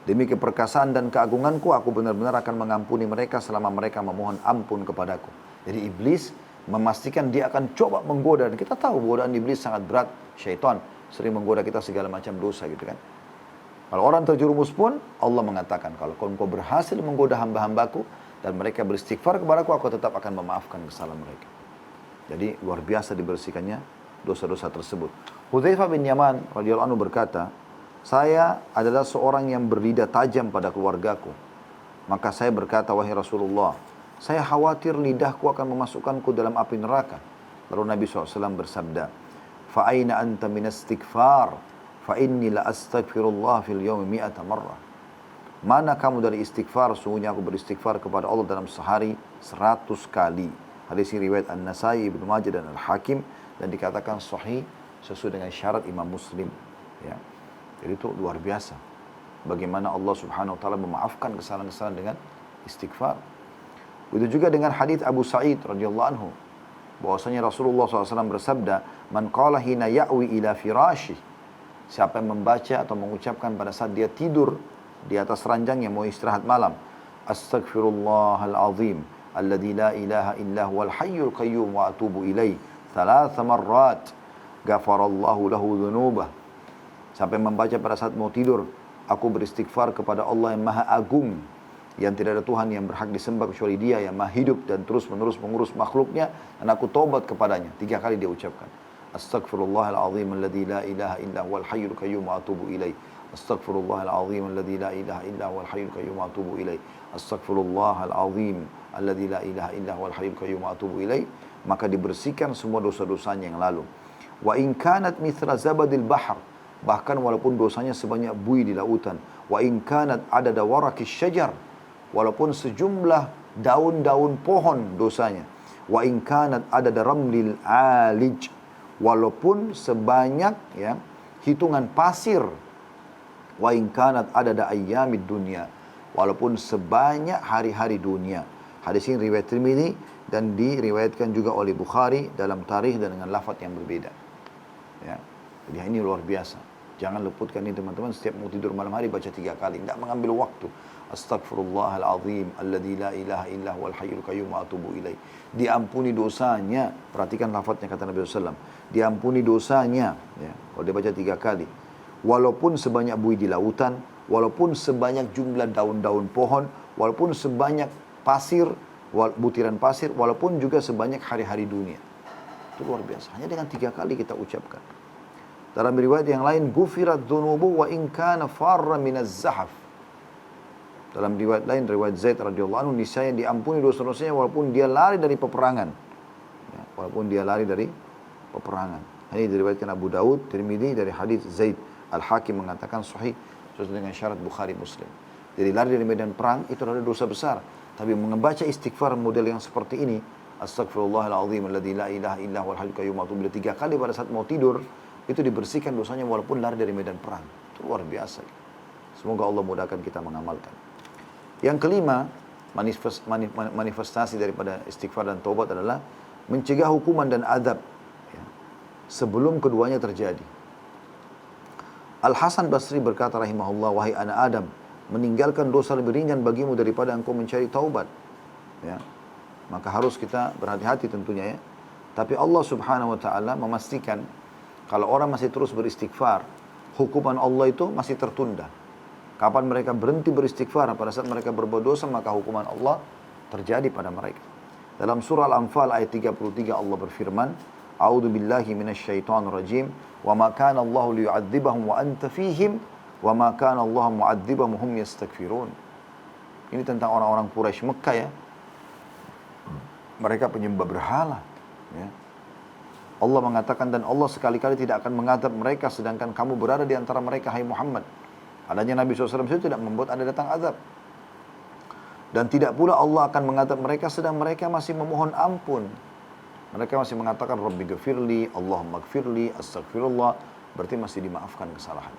Speaker 1: Demi keperkasaan dan keagunganku, aku benar-benar akan mengampuni mereka selama mereka memohon ampun kepadaku. Jadi iblis memastikan dia akan coba menggoda. Dan kita tahu godaan iblis sangat berat. Syaitan sering menggoda kita segala macam dosa gitu kan. Kalau orang terjerumus pun, Allah mengatakan, kalau kau berhasil menggoda hamba-hambaku dan mereka beristighfar kepadaku, aku tetap akan memaafkan kesalahan mereka. Jadi luar biasa dibersihkannya dosa-dosa tersebut. Hudzaifah bin Yaman radhiyallahu anhu berkata, saya adalah seorang yang berlidah tajam pada keluargaku. Maka saya berkata, wahai Rasulullah, saya khawatir lidahku akan memasukkanku dalam api neraka. Lalu Nabi SAW bersabda, fa'aina anta minas istighfar, fa'inni la astaghfirullah fil yawmi mi'ata marrah. Mana kamu dari istighfar? Sungguhnya aku beristighfar kepada Allah dalam sehari 100 kali. Hadis ini riwayat An-Nasai, Ibnu Majah dan Al-Hakim, dan dikatakan sahih sesuai dengan syarat Imam Muslim. Ya. Jadi itu luar biasa. Bagaimana Allah Subhanahu wa taala memaafkan kesalahan-kesalahan dengan istighfar. Begitu juga dengan hadis Abu Sa'id radhiyallahu anhu, bahwasanya Rasulullah SAW bersabda, "Man qala hina ya'wi ila firashi." Siapa yang membaca atau mengucapkan pada saat dia tidur di atas ranjangnya mau istirahat malam, "Astaghfirullahal azim alladzi la ilaha illa huwal hayyul qayyum wa atubu ilaih." 3 marrat, ghafarallahu lahu dzunubah. Sampai membaca pada saat mau tidur, aku beristighfar kepada Allah yang maha agung, yang tidak ada Tuhan yang berhak disembah kecuali dia, yang maha hidup dan terus-menerus mengurus makhluknya, dan aku taubat kepadanya. 3 kali dia ucapkan. Astaghfirullahal azim alladzi la ilaha illa huwal hayyul qayyum wa atubu ilaih. Astaghfirullahal azim alladzi la ilaha illa huwal hayyul qayyum wa atubu ilaih. Astaghfirullahal azim alladzi la ilaha illa huwal hayyul qayyum wa atubu ilaih. Maka dibersihkan semua dosa-dosanya yang lalu. Wa in kanat mithla zabadil bahr, bahkan walaupun dosanya sebanyak buih di lautan. Wa in kanat adada warakis syajar, walaupun sejumlah daun-daun pohon dosanya. Wa in kanat adada ramlil alij, walaupun sebanyak ya hitungan pasir. Wa in kanat adada ayyamid dunya, walaupun sebanyak hari-hari dunia. Hadis ini riwayat Tirmidzi dan diriwayatkan juga oleh Bukhari dalam tarikh dan dengan lafaz yang berbeda. Ya. Jadi ini luar biasa. Jangan luputkan ini teman-teman, setiap mau tidur malam hari baca 3 kali. Tidak mengambil waktu. Astaghfirullahal azim alladzi la ilaha illa huwal hayyul qayyum wa atubu ilaih. Diampuni dosanya. Perhatikan lafadznya kata Nabi SAW. Diampuni dosanya. Ya, kalau dia baca 3 kali. Walaupun sebanyak buih di lautan, walaupun sebanyak jumlah daun-daun pohon, walaupun sebanyak pasir, butiran pasir, walaupun juga sebanyak hari-hari dunia. Itu luar biasa. Hanya dengan 3 kali kita ucapkan. Dalam riwayat yang lain, gufirat dzunubu wa in kana farra minaz zahaf. Dalam riwayat lain, riwayat Zaid radhiyallahu anhu, niscaya diampuni dosa-dosanya walaupun dia lari dari peperangan. Ya, walaupun dia lari dari peperangan. Ini diriwayatkan Abu Daud, Tirmidzi dari hadis Zaid. Al-Hakim mengatakan sahih sesuai dengan syarat Bukhari Muslim. Jadi lari dari medan perang itu adalah dosa besar. Tapi membaca istighfar model yang seperti ini, Astaghfirullahaladzim alladzi la ilaha illa huwal hayyul qayyum wa atubu ilaih, 3 kali pada saat mau tidur, itu dibersihkan dosanya walaupun lari dari medan perang. Itu luar biasa. Semoga Allah mudahkan kita mengamalkan. Yang kelima, manifestasi daripada istighfar dan taubat adalah mencegah hukuman dan adab ya, sebelum keduanya terjadi. Al-Hasan Basri berkata rahimahullah, wahai anak Adam, meninggalkan dosa lebih ringan bagimu daripada engkau mencari taubat. Ya. Maka harus kita berhati-hati tentunya ya. Tapi Allah Subhanahu wa taala memastikan kalau orang masih terus beristighfar, hukuman Allah itu masih tertunda. Kapan mereka berhenti beristighfar, pada saat mereka berbuat dosa, maka hukuman Allah terjadi pada mereka. Dalam surah Al-Anfal ayat 33 Allah berfirman, A'udzu billahi minasyaitonir rajim, wa ma kana Allahu liyu'adzibahum wa anta fihim, wa ma kana Allahu mu'adzibahum hum yastaghfirun. Ini tentang orang-orang Quraisy Mekah ya. Mereka penyembah berhala. Ya. Allah mengatakan, dan Allah sekali-kali tidak akan mengadab mereka sedangkan kamu berada di antara mereka, hai Muhammad. Adanya Nabi SAW itu tidak membuat ada datang azab. Dan tidak pula Allah akan mengadab mereka sedang mereka masih memohon ampun. Mereka masih mengatakan, Rabbi gfirli, Allahumma gfirli, astaghfirullah. Berarti masih dimaafkan kesalahan.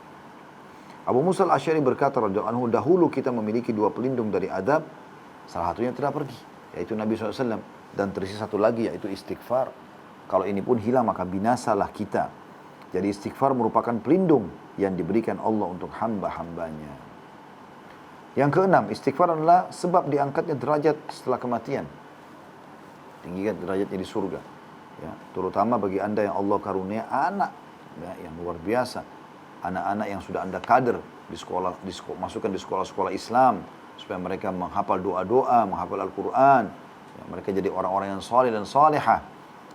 Speaker 1: Abu Musa al-Asy'ari berkata, radhiyallahu anhu, dahulu kita memiliki 2 pelindung dari adab. Salah satunya telah pergi, yaitu Nabi SAW. Dan tersisa 1 lagi, yaitu istighfar. Kalau ini pun hilang, maka binasalah kita. Jadi istighfar merupakan pelindung yang diberikan Allah untuk hamba-hambanya. Yang keenam, istighfar adalah sebab diangkatnya derajat setelah kematian. Tinggikan derajatnya di surga. Ya, terutama bagi anda yang Allah karunia anak ya, yang luar biasa. Anak-anak yang sudah anda kader di sekolah, masukkan di sekolah-sekolah Islam. Supaya mereka menghafal doa-doa, menghafal Al-Quran. Ya, mereka jadi orang-orang yang saleh dan salihah.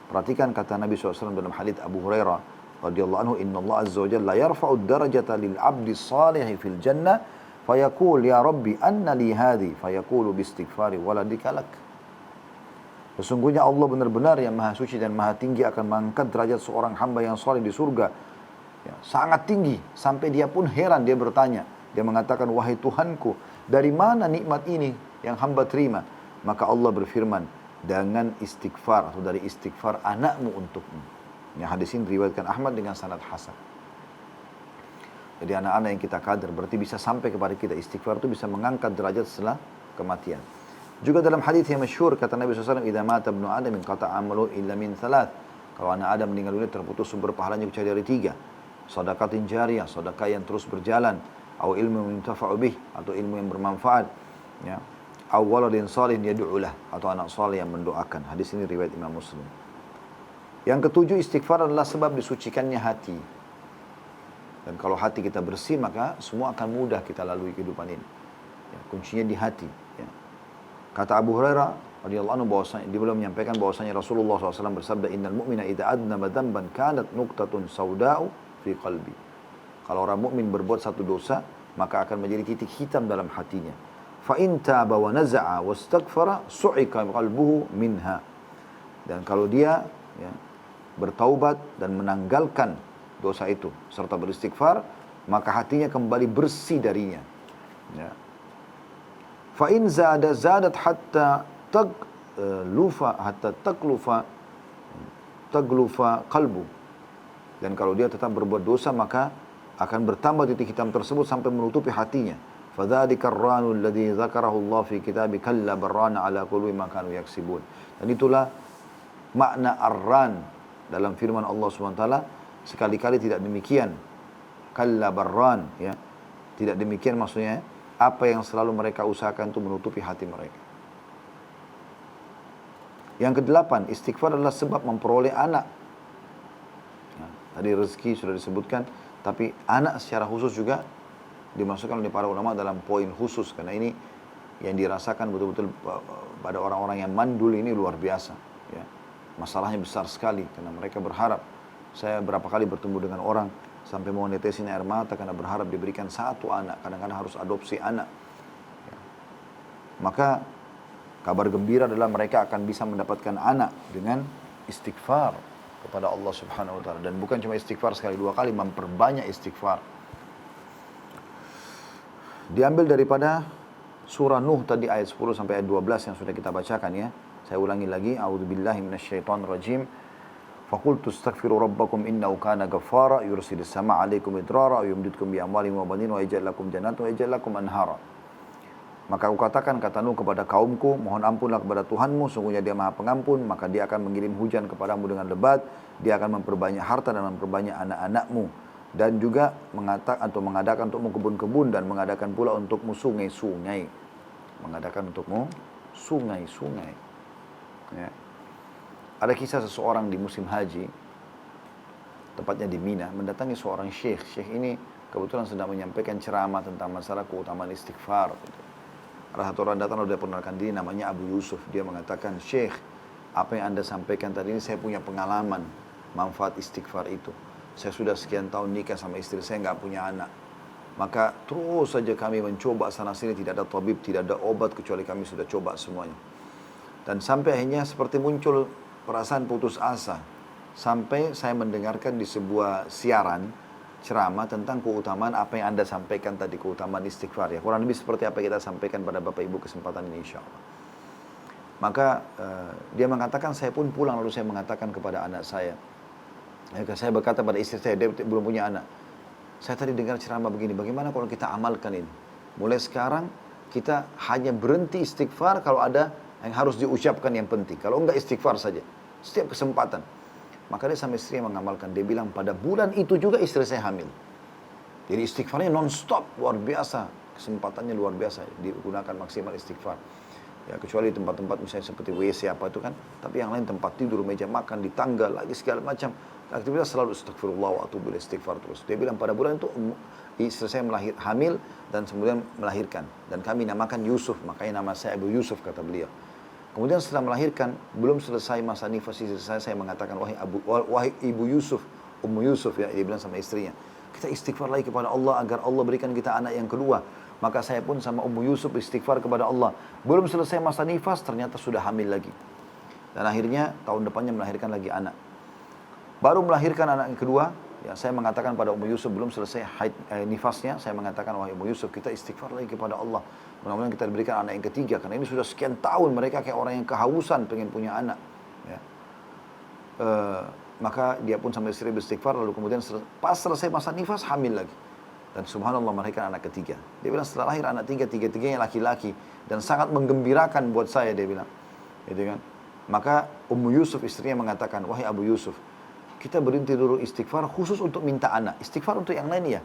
Speaker 1: Perhatikan kata Nabi SAW dalam hadits Abu Hurairah radhiyallahu anhu, inna Allah azza wa jalla yarfa'u darajata lil 'abdi salih fil jannah fayaqul ya rabbi anna li hadhi fayaqulu bi istighfari waladika lak. Sesungguhnya Allah benar-benar yang maha suci dan maha tinggi akan mengangkat derajat seorang hamba yang saleh di surga. Ya, sangat tinggi sampai dia pun heran, dia bertanya, dia mengatakan, wahai Tuhanku, dari mana nikmat ini yang hamba terima? Maka Allah berfirman, dengan istighfar atau dari istighfar anakmu untukmu. Yang hadis ini diriwayatkan Ahmad dengan sanad hasan. Jadi anak-anak yang kita kader berarti bisa sampai kepada kita. Istighfar itu bisa mengangkat derajat setelah kematian. Juga dalam hadis yang masyhur kata Nabi SAW, idza mata ibnu adam inqata'a amalu illa min 3. Kalau anak Adam meninggal dunia terputus sumber pahalanya kecuali dari 3. Shadaqatin jariyah, sedekah yang terus berjalan, atau ilmu yang yuntafa'u bih, atau ilmu yang bermanfaat, ya. Aw waladin salih yad'u lah, atau anak saleh yang mendoakan. Hadis ini riwayat Imam Muslim. Yang ketujuh, istighfar adalah sebab disucikannya hati. Dan kalau hati kita bersih, maka semua akan mudah kita lalui kehidupan ini. Ya, kuncinya di hati. Ya. Kata Abu Hurairah radhiyallahu anhu bahwasanya dia belum menyampaikan bahwasanya Rasulullah SAW bersabda, innal mu'mina idza adnaba dhanban kanat nuqtatun sauda'u fi qalbi. Kalau orang mukmin berbuat satu dosa, maka akan menjadi titik hitam dalam hatinya. Fa in taba wa naza'a wastaghfara su'ika qalbuhu minha. Dan kalau dia ya, bertaubat dan menanggalkan dosa itu serta beristighfar, maka hatinya kembali bersih darinya. Ya. Fa in zadat hatta taglufa qalbu. Dan kalau dia tetap berbuat dosa, maka akan bertambah titik hitam tersebut sampai menutupi hatinya. Fadzalika ar-ranu alladhi dzakarahu Allah fi kitabi kalla barrana ala qulubi ma kanu yaksibun. Dan itulah makna ar-ran dalam firman Allah SWT, sekali-kali tidak demikian. Kalla barran, ya. Tidak demikian maksudnya, apa yang selalu mereka usahakan untuk menutupi hati mereka. Yang kedelapan, istighfar adalah sebab memperoleh anak. Ya, tadi rezeki sudah disebutkan, tapi anak secara khusus juga dimasukkan oleh para ulama dalam poin khusus, karena ini yang dirasakan betul-betul pada orang-orang yang mandul ini luar biasa. Ya. Masalahnya besar sekali, karena mereka berharap. Saya berapa kali bertemu dengan orang sampai mau netesin air mata karena berharap diberikan satu anak, kadang-kadang harus adopsi anak. Ya. Maka kabar gembira adalah mereka akan bisa mendapatkan anak dengan istighfar kepada Allah Subhanahu wa taala, dan bukan cuma istighfar sekali dua kali, memperbanyak istighfar. Diambil daripada surah Nuh tadi ayat 10 sampai ayat 12 yang sudah kita bacakan ya. Saya ulangi lagi, a'udzubillahi minasyaitonirrajim. Faqultu astaghfiru rabbakum innahu kana ghaffara yursilis samaa'a 'alaikum idrara wa yumdidkum bi amwalin wa banin wa yaj'al lakum jannatin wa yaj'al lakum anhara. Maka aku katakan, kata Nuh kepada kaumku, mohon ampunlah kepada Tuhanmu, sungguhnya dia maha pengampun, maka dia akan mengirim hujan kepadamu dengan lebat, dia akan memperbanyak harta dan memperbanyak anak-anakmu, dan juga mengadakan untukmu kebun-kebun, dan mengadakan pula untukmu sungai-sungai. Mengadakan untukmu sungai-sungai. Ya. Ada kisah seseorang di musim haji, tepatnya di Mina, mendatangi seorang syekh. Syekh ini kebetulan sedang menyampaikan ceramah tentang masalah keutamaan istighfar. Ada satu orang datang lalu dia perkenalkan diri, namanya Abu Yusuf. Dia mengatakan, Syekh, apa yang Anda sampaikan tadi ini saya punya pengalaman manfaat istighfar itu. Saya sudah sekian tahun nikah sama istri saya, nggak punya anak. Maka terus saja kami mencoba sana sini, tidak ada tabib, tidak ada obat, kecuali kami sudah coba semuanya. Dan sampai akhirnya seperti muncul perasaan putus asa. Sampai saya mendengarkan di sebuah siaran, ceramah tentang keutamaan apa yang Anda sampaikan tadi, keutamaan istighfar ya. Kurang lebih seperti apa kita sampaikan pada Bapak Ibu kesempatan ini insya Allah. Maka dia mengatakan, saya pun pulang lalu saya mengatakan kepada anak saya. Saya berkata pada istri saya, dia belum punya anak. Saya tadi dengar ceramah begini, bagaimana kalau kita amalkan ini? Mulai sekarang kita hanya berhenti istighfar kalau ada yang harus diucapkan yang penting. Kalau enggak istighfar saja, setiap kesempatan. Maka dia sama istrinya mengamalkan. Dia bilang pada bulan itu juga istri saya hamil. Jadi istighfarnya non-stop, luar biasa. Kesempatannya luar biasa, digunakan maksimal istighfar. Ya, kecuali tempat-tempat misalnya seperti WC apa itu kan. Tapi yang lain tempat tidur, meja makan, di tangga, lagi segala macam. Aktivitas selalu astagfirullah wa atubu ilaih, istighfar terus. Dia bilang pada bulan itu istri saya hamil dan kemudian melahirkan. Dan kami namakan Yusuf, makanya nama saya Abu Yusuf kata beliau. Kemudian setelah melahirkan, belum selesai masa nifas istri saya mengatakan, wahai Ibu Yusuf, Ummu Yusuf ya, dia bilang sama istrinya, kita istighfar lagi kepada Allah agar Allah berikan kita anak yang kedua. Maka saya pun sama Ummu Yusuf istighfar kepada Allah. Belum selesai masa nifas, ternyata sudah hamil lagi. Dan akhirnya tahun depannya melahirkan lagi anak. Baru melahirkan anak yang kedua, ya, saya mengatakan pada Ummu Yusuf, belum selesai nifasnya, saya mengatakan, wahai Ummu Yusuf, kita istighfar lagi kepada Allah. Mudah-mudahan kita diberikan anak yang ketiga, karena ini sudah sekian tahun mereka kayak orang yang kehausan pengen punya anak. Ya. Maka dia pun sama istri beristighfar, lalu kemudian pas selesai masa nifas, hamil lagi. Dan subhanallah melahirkan anak ketiga. Dia bilang setelah lahir anak tiga-tiganya laki-laki. Dan sangat menggembirakan buat saya, dia bilang. Gitu kan. Maka Ummu Yusuf istrinya mengatakan, wahai Abu Yusuf, kita berhenti dulu istighfar khusus untuk minta anak. Istighfar untuk yang lain ya,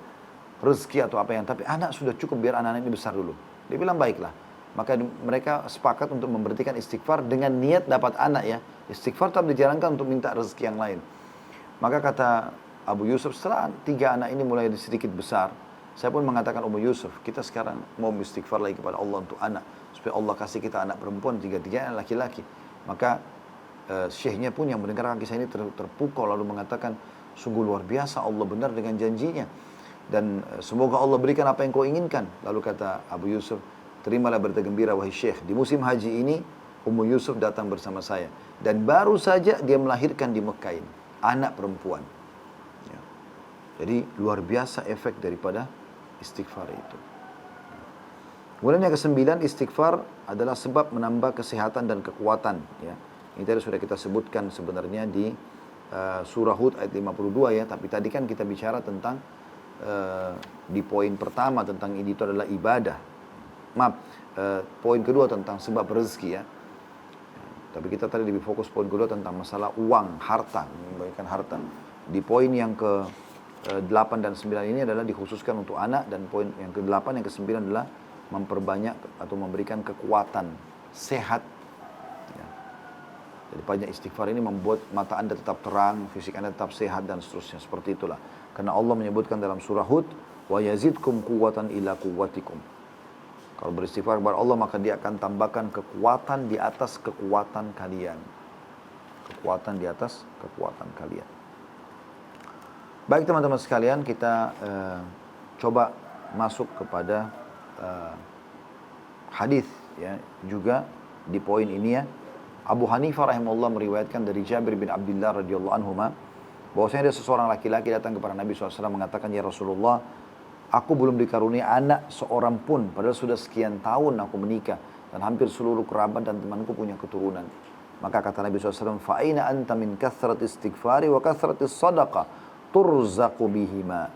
Speaker 1: rezeki atau apa yang, tapi anak sudah cukup biar anak-anak ini besar dulu. Dia bilang baiklah. Maka mereka sepakat untuk memberhentikan istighfar dengan niat dapat anak ya. Istighfar tetap dijalankan untuk minta rezeki yang lain. Maka kata Abu Yusuf, setelah 3 anak ini mulai sedikit besar, saya pun mengatakan Ummu Yusuf, kita sekarang mau istighfar lagi kepada Allah untuk anak, supaya Allah kasih kita anak perempuan, 3-3 laki-laki. Maka syekhnya pun yang mendengarkan kisah ini terpukau lalu mengatakan, sungguh luar biasa Allah benar dengan janjinya. Dan semoga Allah berikan apa yang kau inginkan. Lalu kata Abu Yusuf, terimalah berita gembira wahai syekh. Di musim haji ini, Ummu Yusuf datang bersama saya. Dan baru saja dia melahirkan di Mekah ini, anak perempuan. Ya. Jadi luar biasa efek daripada istighfar itu. Kemudian yang ke-9, istighfar adalah sebab menambah kesehatan dan kekuatan. Ya. Ini tadi sudah kita sebutkan sebenarnya di surah Hud ayat 52 ya. Tapi tadi kan kita bicara tentang di poin pertama tentang ini itu adalah ibadah. Poin kedua tentang sebab rezeki ya. Tapi kita tadi lebih fokus poin kedua tentang masalah uang, harta, membagikan harta. Di poin yang ke 8 dan 9 ini adalah dikhususkan untuk anak, dan poin yang ke 8 yang ke 9 adalah memperbanyak atau memberikan kekuatan, sehat. Ya. Jadi banyak istighfar ini membuat mata anda tetap terang, fisik anda tetap sehat dan seterusnya. Seperti itulah. Karena Allah menyebutkan dalam surah Hud, wa yazidkum quwwatan ila quwwatikum. Kalau beristighfar kepada Allah maka dia akan tambahkan kekuatan di atas kekuatan kalian. Kekuatan di atas kekuatan kalian. Baik teman-teman sekalian, kita coba masuk kepada hadis ya, juga di poin ini ya. Abu Hanifah rahimahullah meriwayatkan dari Jabir bin Abdullah radhiyallahu anhuma bahwasanya ada seseorang laki-laki datang kepada Nabi SAW mengatakan, ya Rasulullah, aku belum dikaruniai anak seorang pun, padahal sudah sekian tahun aku menikah dan hampir seluruh kerabat dan temanku punya keturunan. Maka kata Nabi SAW, fa'ina anta min kathrati istighfari wa kathrati sadaqah turzaqu bihima.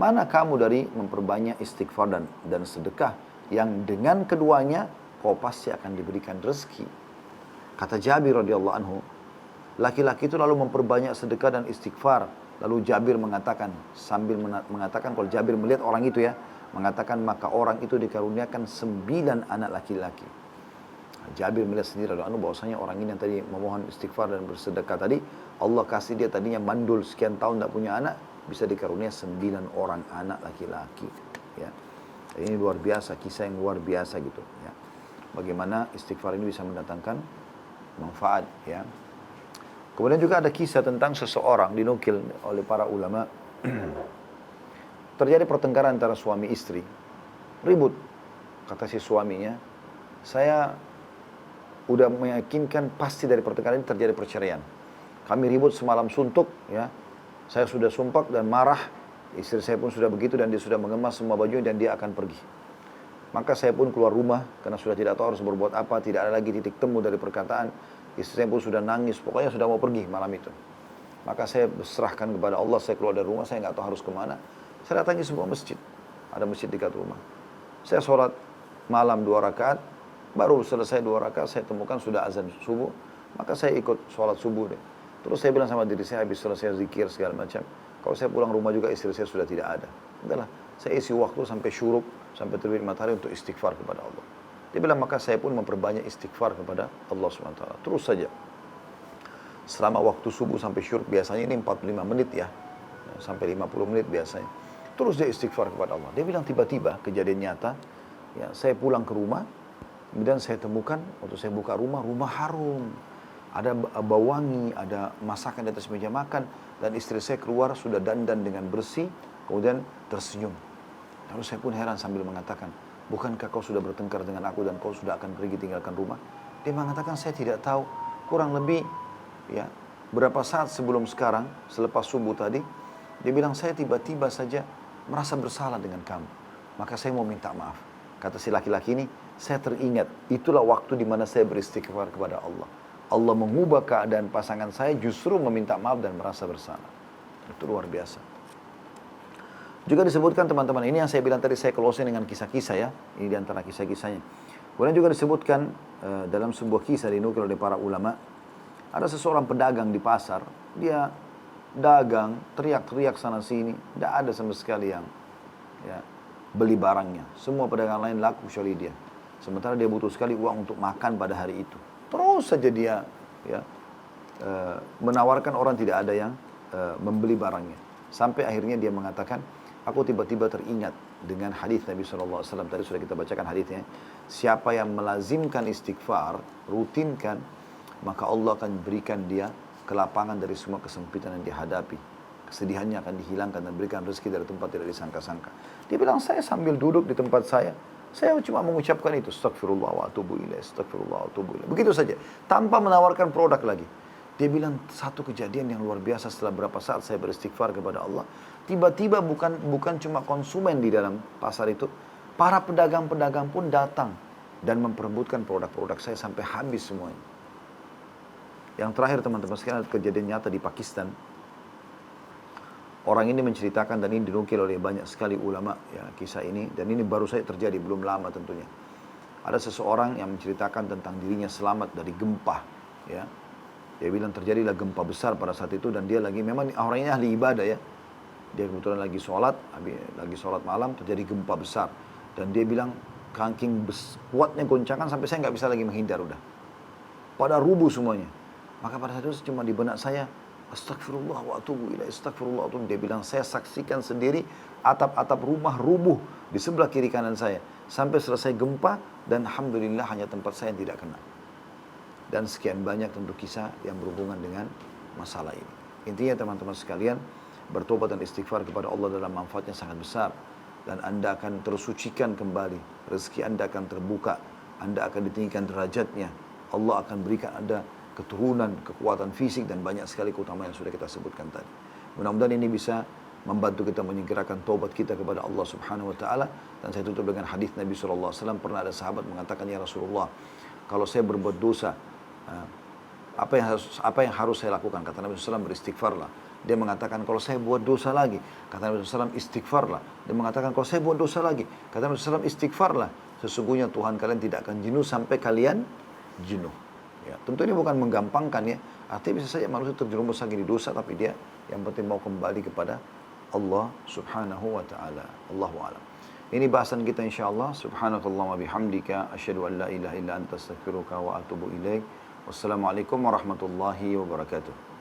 Speaker 1: Mana kamu dari memperbanyak istighfar dan sedekah yang dengan keduanya kau pasti akan diberikan rezeki. Kata Jabir radhiyallahu anhu, laki-laki itu lalu memperbanyak sedekah dan istighfar. Lalu Jabir mengatakan, sambil mengatakan, kalau Jabir melihat orang itu ya, mengatakan maka orang itu dikaruniakan 9 anak laki-laki. Jabir melihat sendiri bahwasanya orang ini yang tadi memohon istighfar dan bersedekah tadi, Allah kasih dia tadinya mandul sekian tahun tidak punya anak, bisa dikarunia 9 orang anak laki-laki. Ya. Ini luar biasa, kisah yang luar biasa gitu. Ya. Bagaimana istighfar ini bisa mendatangkan manfaat. Ya. Kemudian juga ada kisah tentang seseorang dinukil oleh para ulama. Terjadi pertengkaran antara suami istri, ribut. Kata si suaminya, saya udah meyakinkan pasti dari pertengkaran ini terjadi perceraian. Kami ribut semalam suntuk, ya. Saya sudah sumpah dan marah. Istri saya pun sudah begitu dan dia sudah mengemas semua bajunya dan dia akan pergi. Maka saya pun keluar rumah karena sudah tidak tahu harus berbuat apa, tidak ada lagi titik temu dari perkataan. Istri saya pun sudah nangis, pokoknya sudah mau pergi malam itu. Maka saya berserahkan kepada Allah, saya keluar dari rumah, saya nggak tahu harus kemana. Saya datangi sebuah masjid, ada masjid dekat rumah. Saya sholat malam 2 rakaat, baru selesai 2 rakaat saya temukan sudah azan subuh, maka saya ikut sholat subuh deh. Terus saya bilang sama diri saya habis selesai zikir segala macam, kalau saya pulang rumah juga istri saya sudah tidak ada. Udahlah, saya isi waktu sampai syuruk, sampai terbit matahari untuk istighfar kepada Allah. Dia bilang maka saya pun memperbanyak istighfar kepada Allah SWT. Terus saja. Selama waktu subuh sampai syuruk, biasanya ini 45 menit ya, sampai 50 menit biasanya. Terus dia istighfar kepada Allah. Dia bilang tiba-tiba kejadian nyata, ya, saya pulang ke rumah, kemudian saya temukan, waktu saya buka rumah, rumah harum. Ada bau wangi, ada masakan di atas meja makan, dan istri saya keluar sudah dandan dengan bersih, kemudian tersenyum. Lalu saya pun heran sambil mengatakan, bukankah kau sudah bertengkar dengan aku dan kau sudah akan pergi tinggalkan rumah? Dia mengatakan saya tidak tahu, kurang lebih ya berapa saat sebelum sekarang, selepas subuh tadi, dia bilang saya tiba-tiba saja merasa bersalah dengan kamu. Maka saya mau minta maaf. Kata si laki-laki ini, saya teringat, itulah waktu di mana saya beristighfar kepada Allah. Allah mengubah keadaan pasangan saya justru meminta maaf dan merasa bersalah. Itu luar biasa. Juga disebutkan teman-teman, ini yang saya bilang tadi saya closing dengan kisah-kisah ya. Ini diantara kisah-kisahnya. Kemudian juga disebutkan dalam sebuah kisah dinukil oleh para ulama. Ada seseorang pedagang di pasar, dia dagang, teriak-teriak sana sini. Tidak ada sama sekali yang ya, beli barangnya. Semua pedagang lain laku kecuali dia. Sementara dia butuh sekali uang untuk makan pada hari itu. Terus saja dia ya, menawarkan orang tidak ada yang membeli barangnya. Sampai akhirnya dia mengatakan, aku tiba-tiba teringat dengan hadis Nabi SAW. Tadi sudah kita bacakan hadisnya. Siapa yang melazimkan istighfar, rutinkan, maka Allah akan berikan dia kelapangan dari semua kesempitan yang dihadapi. Kesedihannya akan dihilangkan dan berikan rezeki dari tempat tidak disangka-sangka. Dia bilang, saya sambil duduk di tempat saya cuma mengucapkan itu, astagfirullah wa atubu ilaih, astagfirullah wa atubu ilaih. Begitu saja, tanpa menawarkan produk lagi. Dia bilang, satu kejadian yang luar biasa setelah berapa saat saya beristighfar kepada Allah. Tiba-tiba bukan cuma konsumen di dalam pasar itu, para pedagang-pedagang pun datang dan memperebutkan produk-produk saya sampai habis semuanya. Yang terakhir teman-teman sekalian, ada kejadian nyata di Pakistan. Orang ini menceritakan dan ini dinukil oleh banyak sekali ulama ya kisah ini, dan ini baru saja terjadi belum lama tentunya. Ada seseorang yang menceritakan tentang dirinya selamat dari gempa ya. Dia bilang terjadilah gempa besar pada saat itu dan dia lagi memang orangnya ahli ibadah ya. Dia kebetulan lagi sholat malam terjadi gempa besar dan dia bilang kuatnya goncangan sampai saya nggak bisa lagi menghindar udah. Pada rubuh semuanya. Maka pada saat itu cuma di benak saya, astagfirullah wa atubu ilaih, astagfirullah wa atubu. Dia bilang, saya saksikan sendiri atap-atap rumah rubuh di sebelah kiri kanan saya. Sampai selesai gempa dan alhamdulillah hanya tempat saya yang tidak kena. Dan sekian banyak tentu kisah yang berhubungan dengan masalah ini. Intinya teman-teman sekalian, bertobat dan istighfar kepada Allah dalam manfaatnya sangat besar. Dan Anda akan tersucikan kembali. Rezeki Anda akan terbuka. Anda akan ditinggikan derajatnya. Allah akan berikan Anda keturunan, kekuatan fisik dan banyak sekali keutamaan yang sudah kita sebutkan tadi. Mudah-mudahan ini bisa membantu kita menyegerakan taubat kita kepada Allah Subhanahu wa taala. Dan saya tutup dengan hadis Nabi sallallahu alaihi wasallam. Pernah ada sahabat mengatakan, "Ya Rasulullah, kalau saya berbuat dosa, apa yang harus saya lakukan?" Kata Nabi SAW, beristighfarlah. Dia mengatakan, kalau saya buat dosa lagi, kata Nabi SAW, istighfarlah. Dia mengatakan, kalau saya buat dosa lagi, kata Nabi SAW, istighfarlah. Sesungguhnya Tuhan kalian tidak akan jenuh sampai kalian jenuh. Ya, tentu ini bukan menggampangkan ya. Artinya bisa saja manusia terjerumus lagi di dosa, tapi dia yang penting mau kembali kepada Allah Subhanahu wa ta'ala. Allahu a'lam. Ini bahasan kita insyaallah. Subhanakallah wa bihamdika, asyhadu an la ilaha illa anta astaghfiruka wa atubu ilaik. Wassalamualaikum warahmatullahi wabarakatuh.